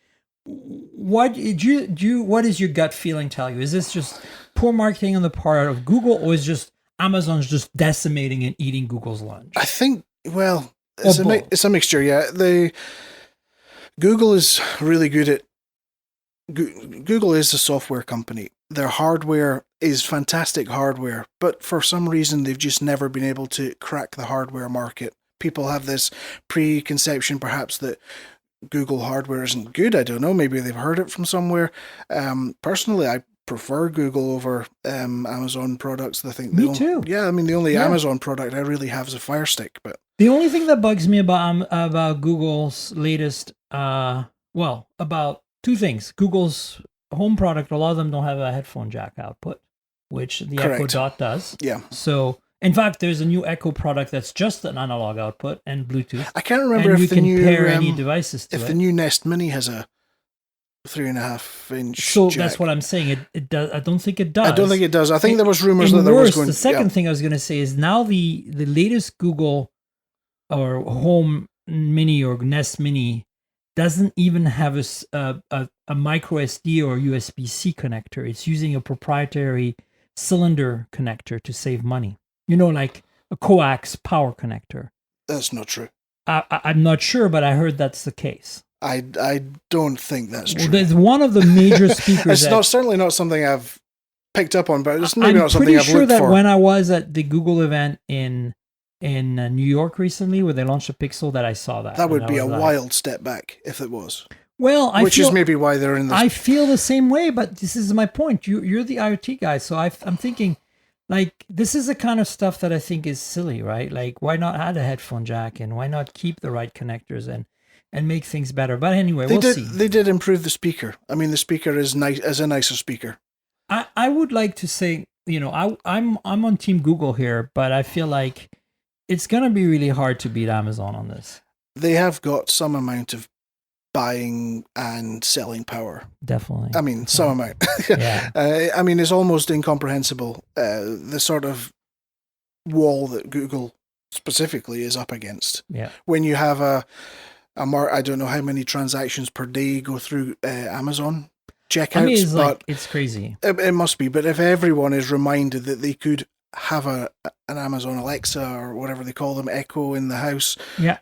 What is your gut feeling tell you? Is this just poor marketing on the part of Google, or is just Amazon's just decimating and eating Google's lunch? I think, well, it's a mixture, yeah. Google is really good at... Google is a software company. Their hardware is fantastic hardware, but for some reason they've just never been able to crack the hardware market. People have this preconception, perhaps, that Google hardware isn't good. I don't know. Maybe they've heard it from somewhere. Personally, I prefer Google over Amazon products. I think Me too. Yeah, I mean the only Amazon product I really have is a Fire Stick. But the only thing that bugs me about Google's latest, about two things. Google's home product, a lot of them don't have a headphone jack output, which the Correct. Echo Dot does. Yeah. So, in fact, there's a new Echo product that's just an analog output and Bluetooth. I can't remember and if you the can new pair any devices to if it. the new Nest Mini has a 3.5-inch. So jack. that's what I'm saying. It does. I don't think it does. I don't think it does. I think there was rumors And that there worse, was going. The second thing I was going to say is now the latest Google or Home Mini or Nest Mini doesn't even have a micro SD or USB-C connector. It's using a proprietary cylinder connector to save money. Like a coax power connector. That's not true. I'm not sure, but I heard that's the case. I don't think that's true. Well, there's one of the major speakers. It's certainly not something I've picked up on, but it's maybe not something I've I'm pretty sure looked that for. when I was at the Google event in New York recently, where they launched a Pixel, that I saw that. That would be a wild step back if it was. Well, which is maybe why they're in this. I feel the same way, but this is my point. You're the IoT guy, so I'm thinking, like, this is the kind of stuff that I think is silly, right? Like, why not add a headphone jack and why not keep the right connectors and make things better? But anyway, we'll see. They did improve the speaker. I mean, the speaker is nice, as a nicer speaker. I would like to say, I'm on Team Google here, but I feel like it's going to be really hard to beat Amazon on this. They have got some amount of buying and selling power. Definitely. I mean, some amount. Yeah. I mean, it's almost incomprehensible, the sort of wall that Google specifically is up against. Yeah. When you have I don't know how many transactions per day go through Amazon checkouts. I mean, but it's crazy. It must be. But if everyone is reminded that they could have an Amazon Alexa or whatever they call them, Echo in the house, yeah.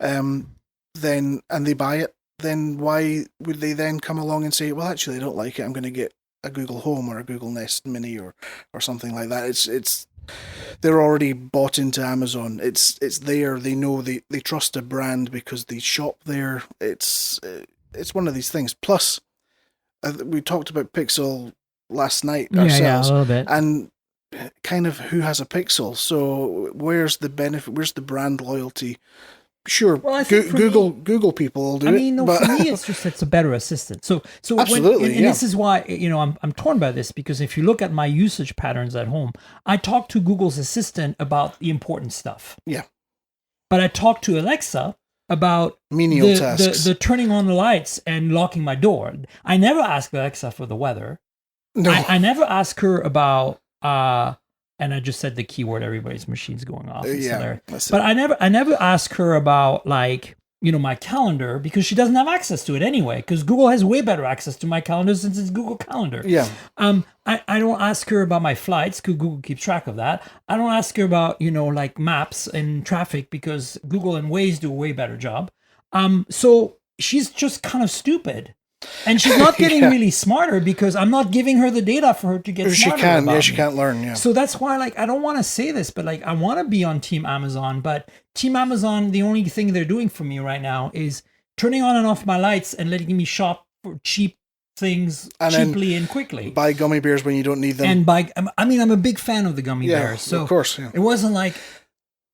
Then and they buy it, then why would they then come along and say, well, actually, I don't like it. I'm going to get a Google Home or a Google Nest Mini or something like that. It's they're already bought into Amazon. It's there. They know they trust a brand because they shop there. It's one of these things. Plus, we talked about Pixel last night ourselves, a little bit, and kind of who has a Pixel. So where's the benefit? Where's the brand loyalty? Sure, well, I think Google people will do it. I mean, for me, it's a better assistant. So absolutely, and this is why I'm torn by this, because if you look at my usage patterns at home, I talk to Google's Assistant about the important stuff. Yeah, but I talk to Alexa about menial tasks, the turning on the lights and locking my door. I never ask Alexa for the weather. No, I never ask her about. And I just said the keyword, everybody's machine's going off. But I never ask her about, like, my calendar, because she doesn't have access to it anyway, because Google has way better access to my calendar since it's Google Calendar. Yeah. I don't ask her about my flights, because Google keeps track of that. I don't ask her about, like maps and traffic, because Google and Waze do a way better job. So she's just kind of stupid. And she's not getting really smarter, because I'm not giving her the data for her to get smarter. She can't learn. Yeah. So that's why, I don't want to say this, but I want to be on Team Amazon. But Team Amazon, the only thing they're doing for me right now is turning on and off my lights and letting me shop for cheap things cheaply and quickly. Buy gummy bears when you don't need them. And I'm a big fan of the gummy bears. So of course, yeah. It wasn't like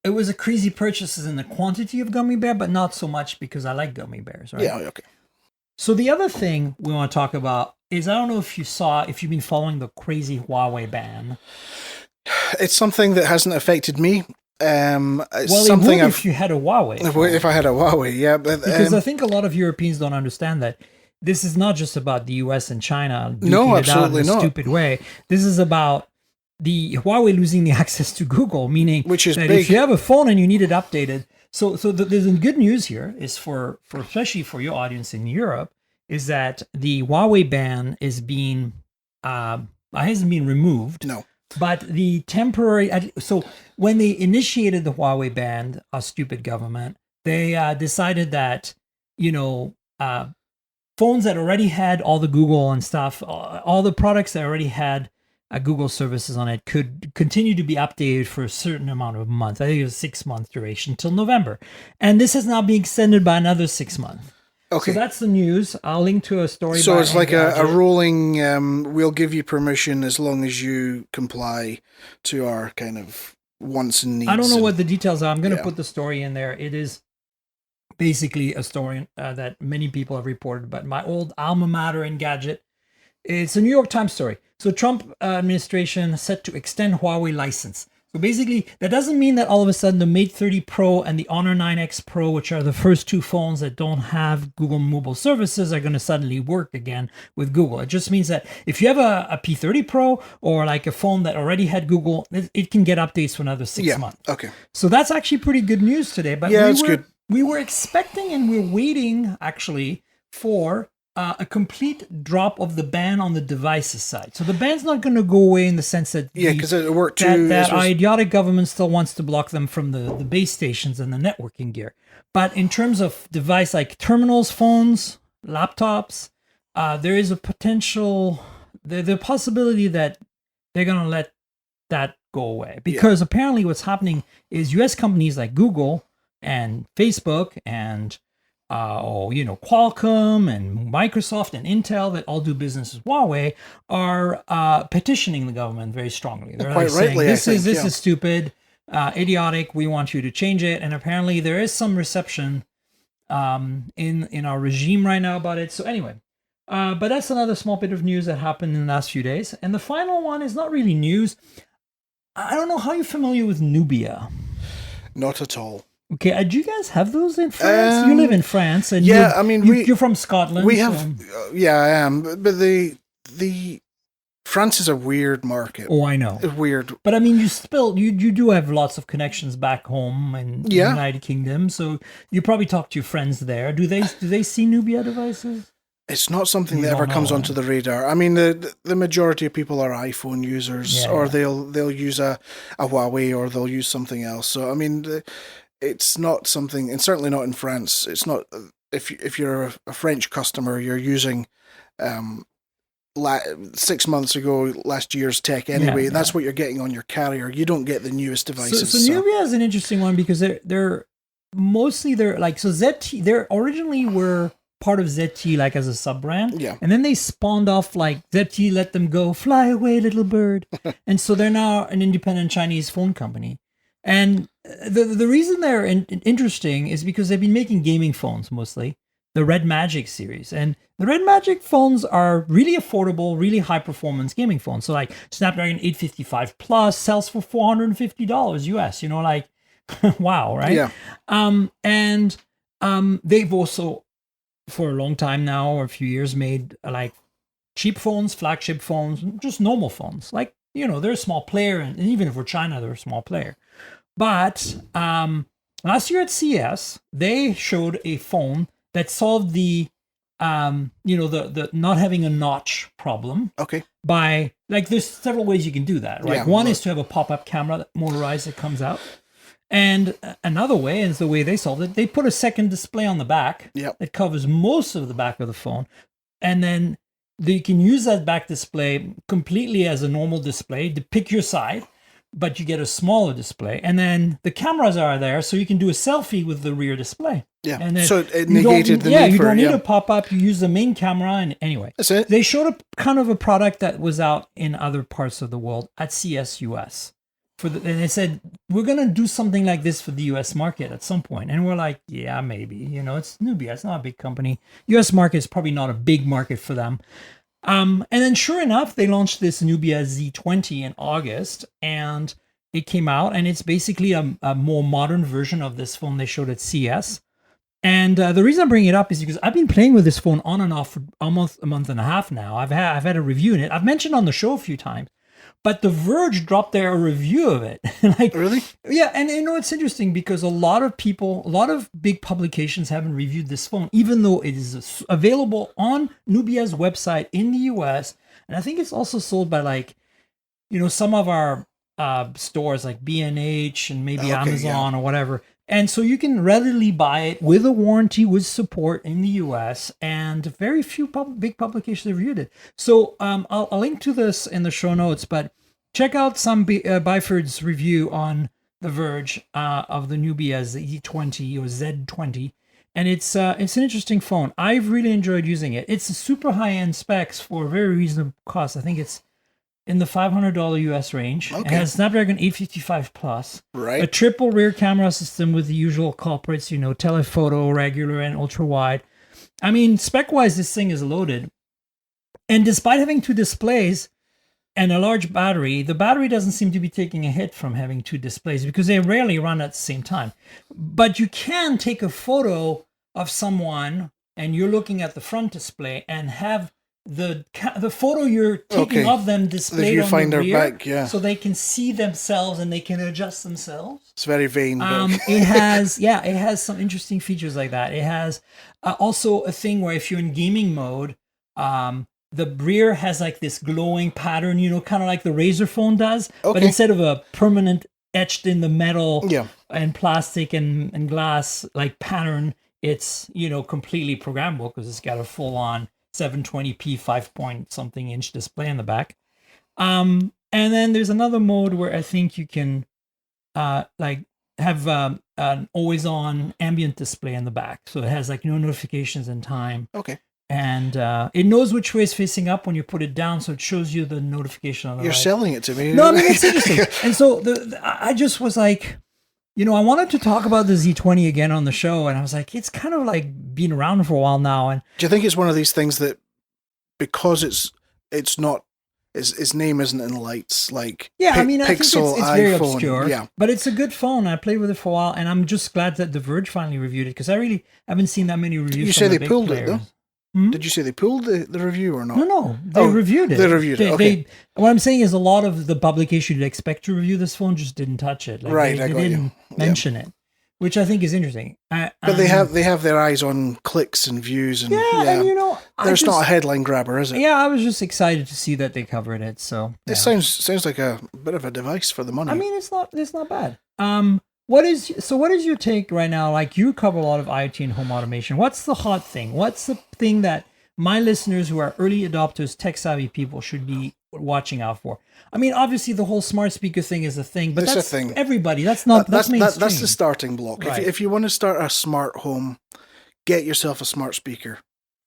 it was a crazy purchases in the quantity of gummy bear, but not so much because I like gummy bears. Right? Yeah. Okay. So the other thing we want to talk about is, I don't know if you've been following the crazy Huawei ban. It's something that hasn't affected me. It would if you had a Huawei. If I had a Huawei, yeah. But, because I think a lot of Europeans don't understand that this is not just about the US and China duking it out in a stupid way. This is about the Huawei losing the access to Google, meaning which is that big. If you have a phone and you need it updated. So there's good news here is for especially for your audience in Europe, is that the Huawei ban is hasn't been removed. No. But the temporary, so when they initiated the Huawei ban, a stupid government, they decided that, phones that already had all the Google and stuff, all the products that already had Google services on it could continue to be updated for a certain amount of months. I think it was 6 month duration till November. And this has now been extended by another 6 months. Okay. So that's the news. I'll link to a story. So by it's like a Engadget. rolling, we'll give you permission as long as you comply to our kind of wants and needs. I don't know and- what the details are. I'm going to Yeah. put the story in there. It is basically a story that many people have reported, but my old alma mater Engadget. It's a New York Times story. So Trump administration set to extend Huawei license. So basically, that doesn't mean that all of a sudden the Mate 30 Pro and the Honor 9X Pro, which are the first two phones that don't have Google mobile services, are going to suddenly work again with Google. It just means that if you have a P30 Pro or like a phone that already had Google, it can get updates for another 6 months. Okay. So that's actually pretty good news today. But Yeah, it's good. We were expecting and we're waiting actually for a complete drop of the ban on the devices side. So the ban's not going to go away in the sense that Yeah, because it worked too. that idiotic government still wants to block them from the base stations and the networking gear. But in terms of device like terminals, phones, laptops, there is a potential, the possibility that they're going to let that go away. Because apparently what's happening is US companies like Google and Facebook and Qualcomm and Microsoft and Intel that all do business with Huawei are petitioning the government very strongly. They're Quite saying, rightly, this I is think, yeah. stupid, idiotic. We want you to change it. And apparently there is some reception in our regime right now about it. So anyway, but that's another small bit of news that happened in the last few days. And the final one is not really news. I don't know how you're familiar with Nubia. Not at all. Okay, do you guys have those in France? You live in France, and yeah, I mean, you're from Scotland. We so- have, yeah, I am, but the France is a weird market. Oh, I know. It's weird. But I mean, you do have lots of connections back home in the Yeah. United Kingdom, so you probably talk to your friends there. Do they see Nubia devices? It's not something You that ever don't comes know, onto the radar. I mean, the majority of people are iPhone users, Yeah, or yeah. they'll use a Huawei, or they'll use something else. So I mean, it's not something, and certainly not in France. It's not if you're a French customer, you're using 6 months ago last year's tech anyway. Yeah, and that's what you're getting on your carrier. You don't get the newest devices. So Nubia is an interesting one because they're mostly ZT. They originally were part of ZT like as a sub brand. Yeah. And then they spawned off like ZT let them go, fly away little bird. And so they're now an independent Chinese phone company. And the reason they're interesting is because they've been making gaming phones mostly, the Red Magic series. And the Red Magic phones are really affordable, really high performance gaming phones. So like Snapdragon 855 Plus sells for $450 US, like wow, right? Yeah. They've also for a long time now, or a few years, made like cheap phones, flagship phones, just normal phones. Like, they're a small player, and even for China, they're a small player. But last year at CES, they showed a phone that solved the the not having a notch problem. Okay. By there's several ways you can do that, right? Yeah, One is to have a pop-up camera that motorized that comes out. And another way is the way they solved it. They put a second display on the back that covers most of the back of the phone. And then you can use that back display completely as a normal display to pick your side, but you get a smaller display. And then the cameras are there, so you can do a selfie with the rear display. Yeah. And then So it negated the need you for don't it. need Yeah. a pop-up. You use the main camera. And anyway, That's it. they showed a kind of a product that was out in other parts of the world at CES US. And they said, we're going to do something like this for the US market at some point. And we're like, yeah, maybe. It's Nubia. It's not a big company. US market is probably not a big market for them. And then sure enough, they launched this Nubia Z20 in August. And it came out. And it's basically a more modern version of this phone they showed at CES. And the reason I'm bringing it up is because I've been playing with this phone on and off for almost a month and a half now. I've had a review in it. I've mentioned on the show a few times. But The Verge dropped their review of it. Really? Yeah, and it's interesting because a lot of big publications haven't reviewed this phone, even though it is available on Nubia's website in the US. And I think it's also sold by some of our stores like B&H and maybe Amazon or whatever. And so you can readily buy it with a warranty, with support in the US, and very few big publications have reviewed it. So I'll link to this in the show notes, but check out some Byford's review on The Verge of the Nubia Z20 or Z20. And it's an interesting phone. I've really enjoyed using it. It's a super high-end specs for a very reasonable cost. I think it's in the $500 US range. Okay. It has Snapdragon 855 Plus, Right. a triple rear camera system with the usual culprits, telephoto, regular, and ultra wide. I mean, spec-wise, this thing is loaded. And despite having two displays and a large battery, the battery doesn't seem to be taking a hit from having two displays because they rarely run at the same time. But you can take a photo of someone and you're looking at the front display and have the photo you're taking of them displayed on the rear, back, yeah. so they can see themselves and they can adjust themselves. It's very vain. It has some interesting features like that. It has also a thing where if you're in gaming mode, the rear has like this glowing pattern, kind of like the Razer phone does, but instead of a permanent etched in the metal and plastic and glass like pattern, it's completely programmable because it's got a full-on 720p 5-point-something-inch display in the back. And then there's another mode where I think you can like have an always-on ambient display in the back, so it has like no notifications in time. Okay. And it knows which way it's facing up when you put it down, so it shows you the notification on the You're right. selling it to me. No, I mean, it's interesting. And so I just was like, I wanted to talk about the Z20 again on the show, and I was like, it's kind of like been around for a while now. And do you think it's one of these things that because it's not its name isn't in lights like I think it's very iPhone, obscure, but it's a good phone. I played with it for a while, and I'm just glad that The Verge finally reviewed it because I really haven't seen that many reviews. Did you say they pulled players. it though? Did you say they pulled the review or not? No, they reviewed it. They reviewed it. Okay. What I'm saying is a lot of the publication you'd expect to review this phone just didn't touch it. Like Right, they didn't mention it, which I think is interesting. But they have their eyes on clicks and views and and there's not a headline grabber, is it? Yeah, I was just excited to see that they covered it. So it sounds like a bit of a device for the money. I mean, it's not bad. What is your take right now? Like, you cover a lot of IoT and home automation. What's the hot thing? What's the thing that my listeners who are early adopters, tech savvy people should be watching out for? I mean, obviously the whole smart speaker thing is a thing, but that's a thing. Everybody. That's mainstream. That's the starting block. Right. If you want to start a smart home, get yourself a smart speaker.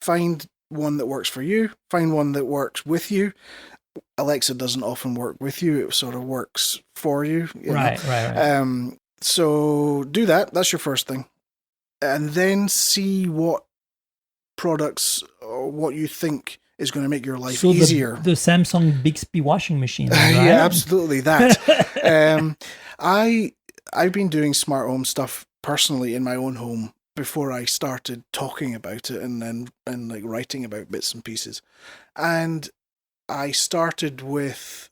Find one that works for you. Find one that works with you. Alexa doesn't often work with you. It sort of works for you. Right. So do that. That's your first thing. And then see what products or what you think is going to make your life easier. The Samsung Bixby washing machine. Right? Yeah, absolutely. That. I've been doing smart home stuff personally in my own home before I started talking about it and like writing about bits and pieces. And I started with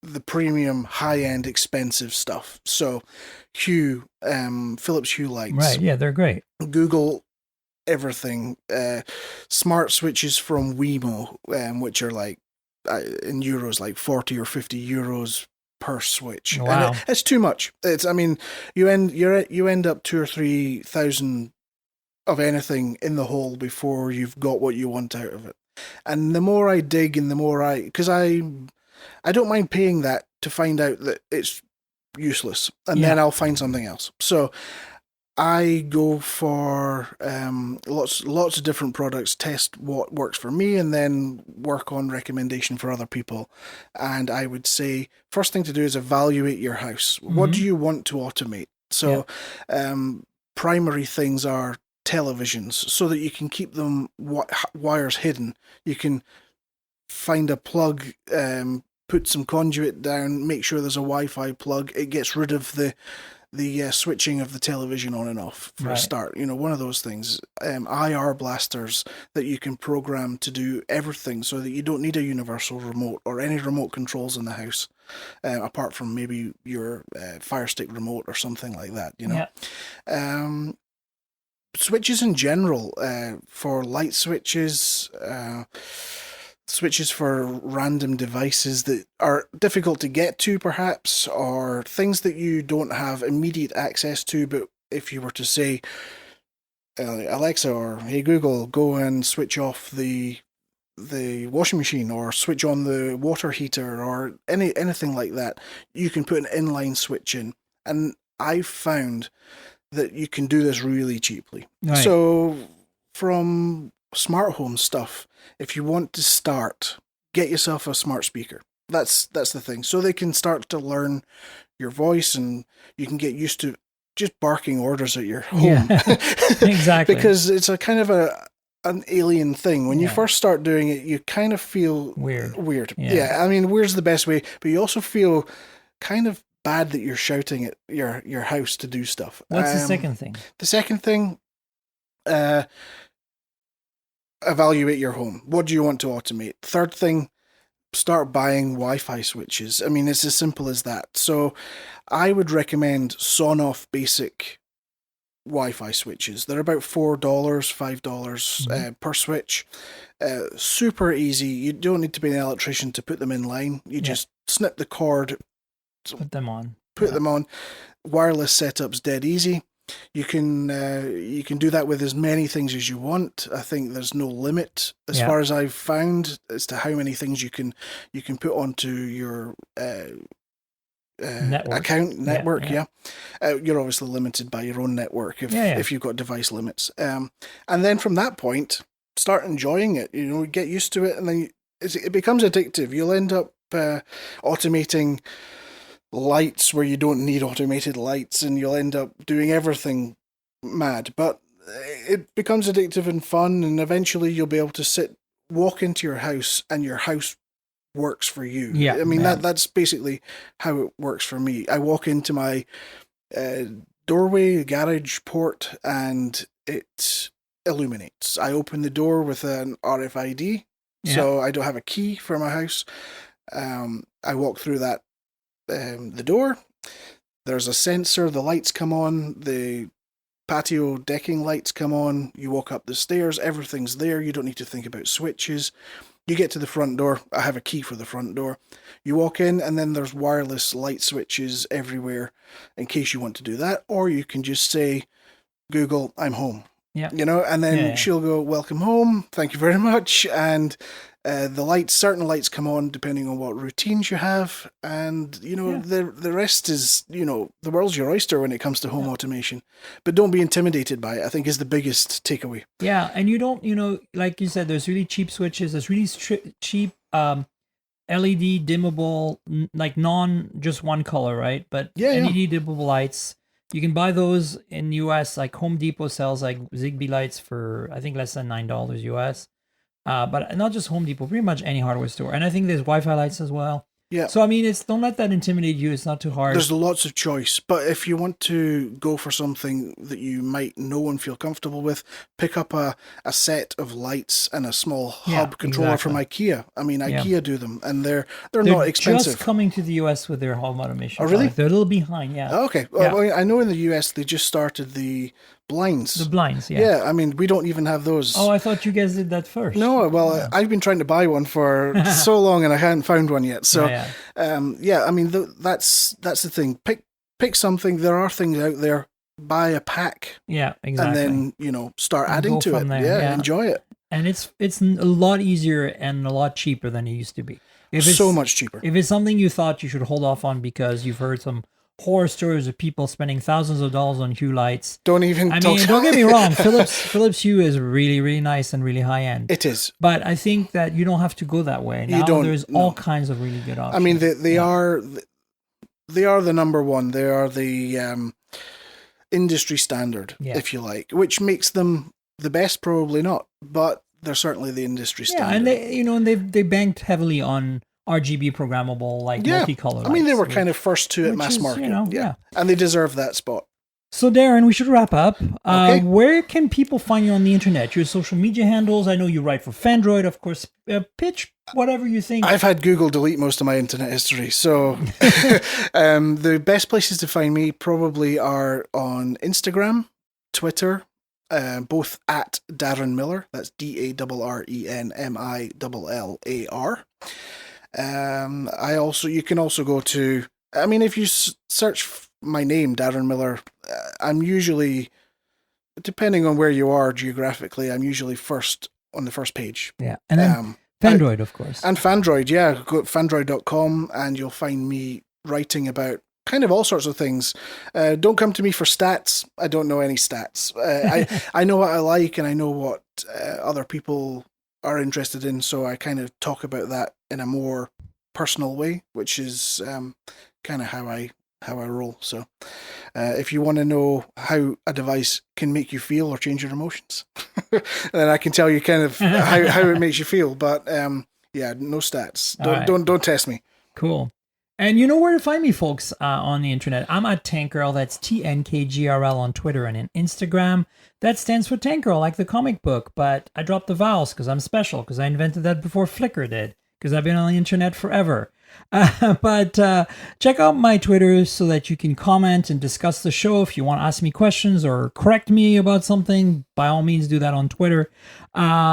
the premium, high-end, expensive stuff. So Philips Hue lights. Right, yeah, they're great. Google everything. Smart switches from Wemo, which are like, in euros, like 40 or 50 euros per switch. Wow. And it's too much. You end up 2,000 or 3,000 of anything in the hole before you've got what you want out of it. And the more I dig and the more because I don't mind paying that to find out that it's useless, and then I'll find something else. So I go for lots of different products, test what works for me, and then work on recommendation for other people. And I would say first thing to do is evaluate your house. Mm-hmm. What do you want to automate? So primary things are televisions, so that you can keep them wires hidden. You can find a plug, put some conduit down, make sure there's a Wi-Fi plug. It gets rid of the switching of the television on and off for a start. One of those things. IR blasters that you can program to do everything, so that you don't need a universal remote or any remote controls in the house, apart from maybe your Fire Stick remote or something like that. Switches in general, for light switches. Switches for random devices that are difficult to get to, perhaps, or things that you don't have immediate access to. But if you were to say, Alexa or Hey Google, go and switch off the washing machine, or switch on the water heater, or anything like that, you can put an inline switch in. And I've found that you can do this really cheaply. Right. So from smart home stuff, if you want to start, get yourself a smart speaker. That's the thing. So they can start to learn your voice, and you can get used to just barking orders at your home. Yeah. Exactly. Because it's a kind of an alien thing. When you first start doing it, you kind of feel weird. Yeah. I mean, weird's the best way, but you also feel kind of bad that you're shouting at your house to do stuff. What's the second thing? The second thing, evaluate your home. What do you want to automate? Third thing, start buying Wi-Fi switches. I mean, it's as simple as that. So I would recommend Sonoff basic Wi-Fi switches. They're about $4, $5 per switch. Super easy. You don't need to be an electrician to put them in line. You just snip the cord, put them on. Wireless setup's dead easy. You can do that with as many things as you want. I think there's no limit as far as I've found as to how many things you can put onto your network. You're obviously limited by your own network if you've got device limits. And then from that point, start enjoying it. You know, get used to it, and then it becomes addictive. You'll end up automating lights where you don't need automated lights, and you'll end up doing everything mad. But it becomes addictive and fun, and eventually you'll be able to walk into your house, and your house works for you. Yeah, I mean that's basically how it works for me. I walk into my doorway, garage port, and it illuminates. I open the door with an RFID, so I don't have a key for my house. I walk through that the door. There's a sensor. The lights come on. The patio decking lights come on. You walk up the stairs. Everything's there. You don't need to think about switches. You get to the front door. I have a key for the front door. You walk in, and then there's wireless light switches everywhere in case you want to do that. Or you can just say, Google, I'm home. Yeah. You know, and then she'll go, welcome home. Thank you very much. And certain lights come on depending on what routines you have, and the rest is, the world's your oyster when it comes to home automation. But don't be intimidated by it, I think, is the biggest takeaway. Yeah, and you don't, like you said, there's really cheap switches. There's really cheap LED dimmable, like non just one color, right? But LED dimmable lights. You can buy those in US. Like Home Depot sells like Zigbee lights for I think less than $9 US. But not just Home Depot, pretty much any hardware store. And I think there's Wi-Fi lights as well. Yeah. So, I mean, don't let that intimidate you. It's not too hard. There's lots of choice. But if you want to go for something that you might know and feel comfortable with, pick up a set of lights and a small hub controller from IKEA. I mean, IKEA do them, and they're not expensive. They're just coming to the US with their home automation. Oh, really? They're a little behind, Okay. Well, I know in the US they just started the blinds. The blinds, Yeah, I mean, we don't even have those. Oh, I thought you guys did that first. No, well, I've been trying to buy one for so long, and I hadn't found one yet. So, I mean, that's the thing. Pick something. There are things out there. Buy a pack. Yeah, exactly. And then, start adding to it. There, enjoy it. And it's a lot easier and a lot cheaper than it used to be. So much cheaper. If it's something you thought you should hold off on because you've heard some horror stories of people spending thousands of dollars on Hue lights. Don't get me wrong. Philips Hue is really, really nice and really high end. It is. But I think that you don't have to go that way. Now there's all kinds of really good options. I mean, they are the number one. They are the industry standard, if you like, which makes them the best, probably not, but they're certainly the industry standard. Yeah, and they banked heavily on RGB programmable, like multicolor lights. I mean, they were kind of first to at mass market. And they deserve that spot. So, Darren, we should wrap up. Okay. Where can people find you on the internet? Your social media handles? I know you write for Fandroid, of course. Pitch whatever you think. I've had Google delete most of my internet history. So, the best places to find me probably are on Instagram, Twitter, both at Darren Miller. That's DARRENMILLAR. You can also go to, I mean, if you search my name, Darren Miller, I'm usually, depending on where you are geographically, I'm usually on the first page. Yeah. And then Fandroid, of course. And Fandroid, go to fandroid.com and you'll find me writing about kind of all sorts of things. Don't come to me for stats. I don't know any stats. I know what I like, and I know what other people are interested in, so I kind of talk about that in a more personal way, which is kind of how I roll. So if you want to know how a device can make you feel or change your emotions, then I can tell you kind of how it makes you feel. But yeah, no stats. Don't test me. Cool. And you know where to find me, folks, on the internet. I'm at Tankgirl. That's TNKGRL on Twitter and in Instagram. That stands for Tankgirl, like the comic book, but I dropped the vowels because I'm special, because I invented that before Flickr did, because I've been on the internet forever. But check out my Twitter so that you can comment and discuss the show. If you want to ask me questions or correct me about something, by all means do that on Twitter.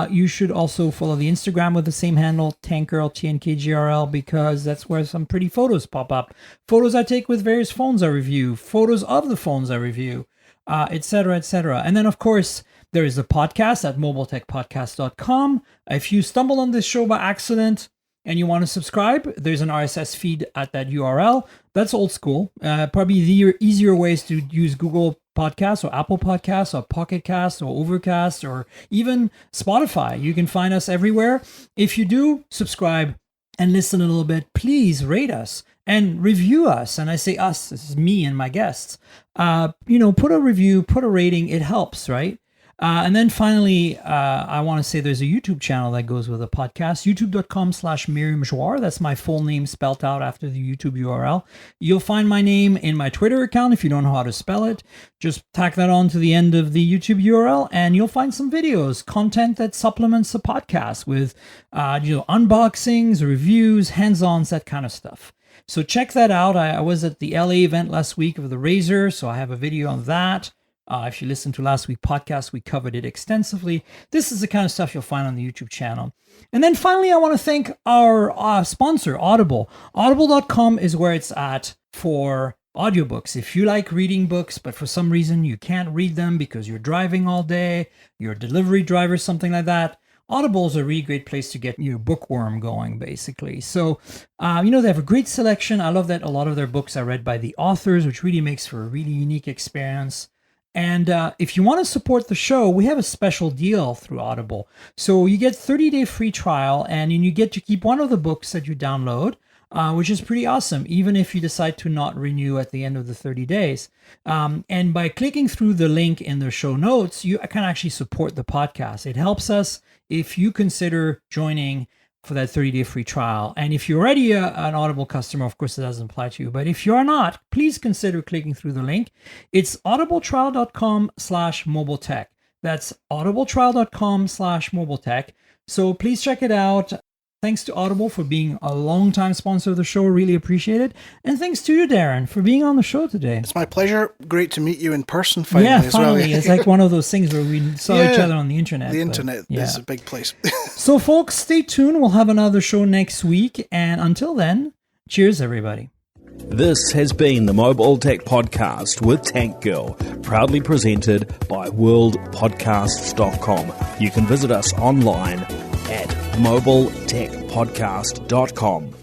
You should also follow the Instagram with the same handle, Tankgirl, TNKGRL, because that's where some pretty photos pop up. Photos I take with various phones I review, photos of the phones I review, etc., etc. And then, of course, there is the podcast at mobiletechpodcast.com. If you stumble on this show by accident and you want to subscribe, there's an RSS feed at that URL. That's old school. Probably the easier ways to use Google Podcasts or Apple Podcasts or Pocket Casts or Overcast or even Spotify. You can find us everywhere. If you do subscribe and listen a little bit, please rate us and review us. And I say us, this is me and my guests. Put a review, put a rating. It helps, right? And then finally, I want to say there's a YouTube channel that goes with the podcast, youtube.com/Miriam Jouar. That's my full name spelled out after the YouTube URL. You'll find my name in my Twitter account. If you don't know how to spell it, just tack that on to the end of the YouTube URL and you'll find some videos, content that supplements the podcast with unboxings, reviews, hands-ons, that kind of stuff. So check that out. I was at the LA event last week of the Razer, so I have a video on that. If you listened to last week's podcast, we covered it extensively. This is the kind of stuff you'll find on the YouTube channel. And then finally, I want to thank our sponsor, Audible. Audible.com is where it's at for audiobooks. If you like reading books, but for some reason you can't read them because you're driving all day, you're a delivery driver, something like that, Audible is a really great place to get your bookworm going, basically. So, they have a great selection. I love that a lot of their books are read by the authors, which really makes for a really unique experience. And if you want to support the show, we have a special deal through Audible. So you get 30-day free trial, and you get to keep one of the books that you download, which is pretty awesome, even if you decide to not renew at the end of the 30 days. And by clicking through the link in the show notes, you can actually support the podcast. It helps us if you consider joining for that 30-day free trial. And if you're already an Audible customer, of course, it doesn't apply to you. But if you're not, please consider clicking through the link. It's audibletrial.com/mobiletech. That's audibletrial.com/mobiletech. So please check it out. Thanks to Audible for being a long-time sponsor of the show. Really appreciate it. And thanks to you, Darren, for being on the show today. It's my pleasure. Great to meet you in person finally as well. Yeah, finally. It's like one of those things where we saw each other on the internet. The internet is a big place. So, folks, stay tuned. We'll have another show next week. And until then, cheers, everybody. This has been the Mobile Tech Podcast with Tank Girl, proudly presented by worldpodcasts.com. You can visit us online at mobiletechpodcast.com.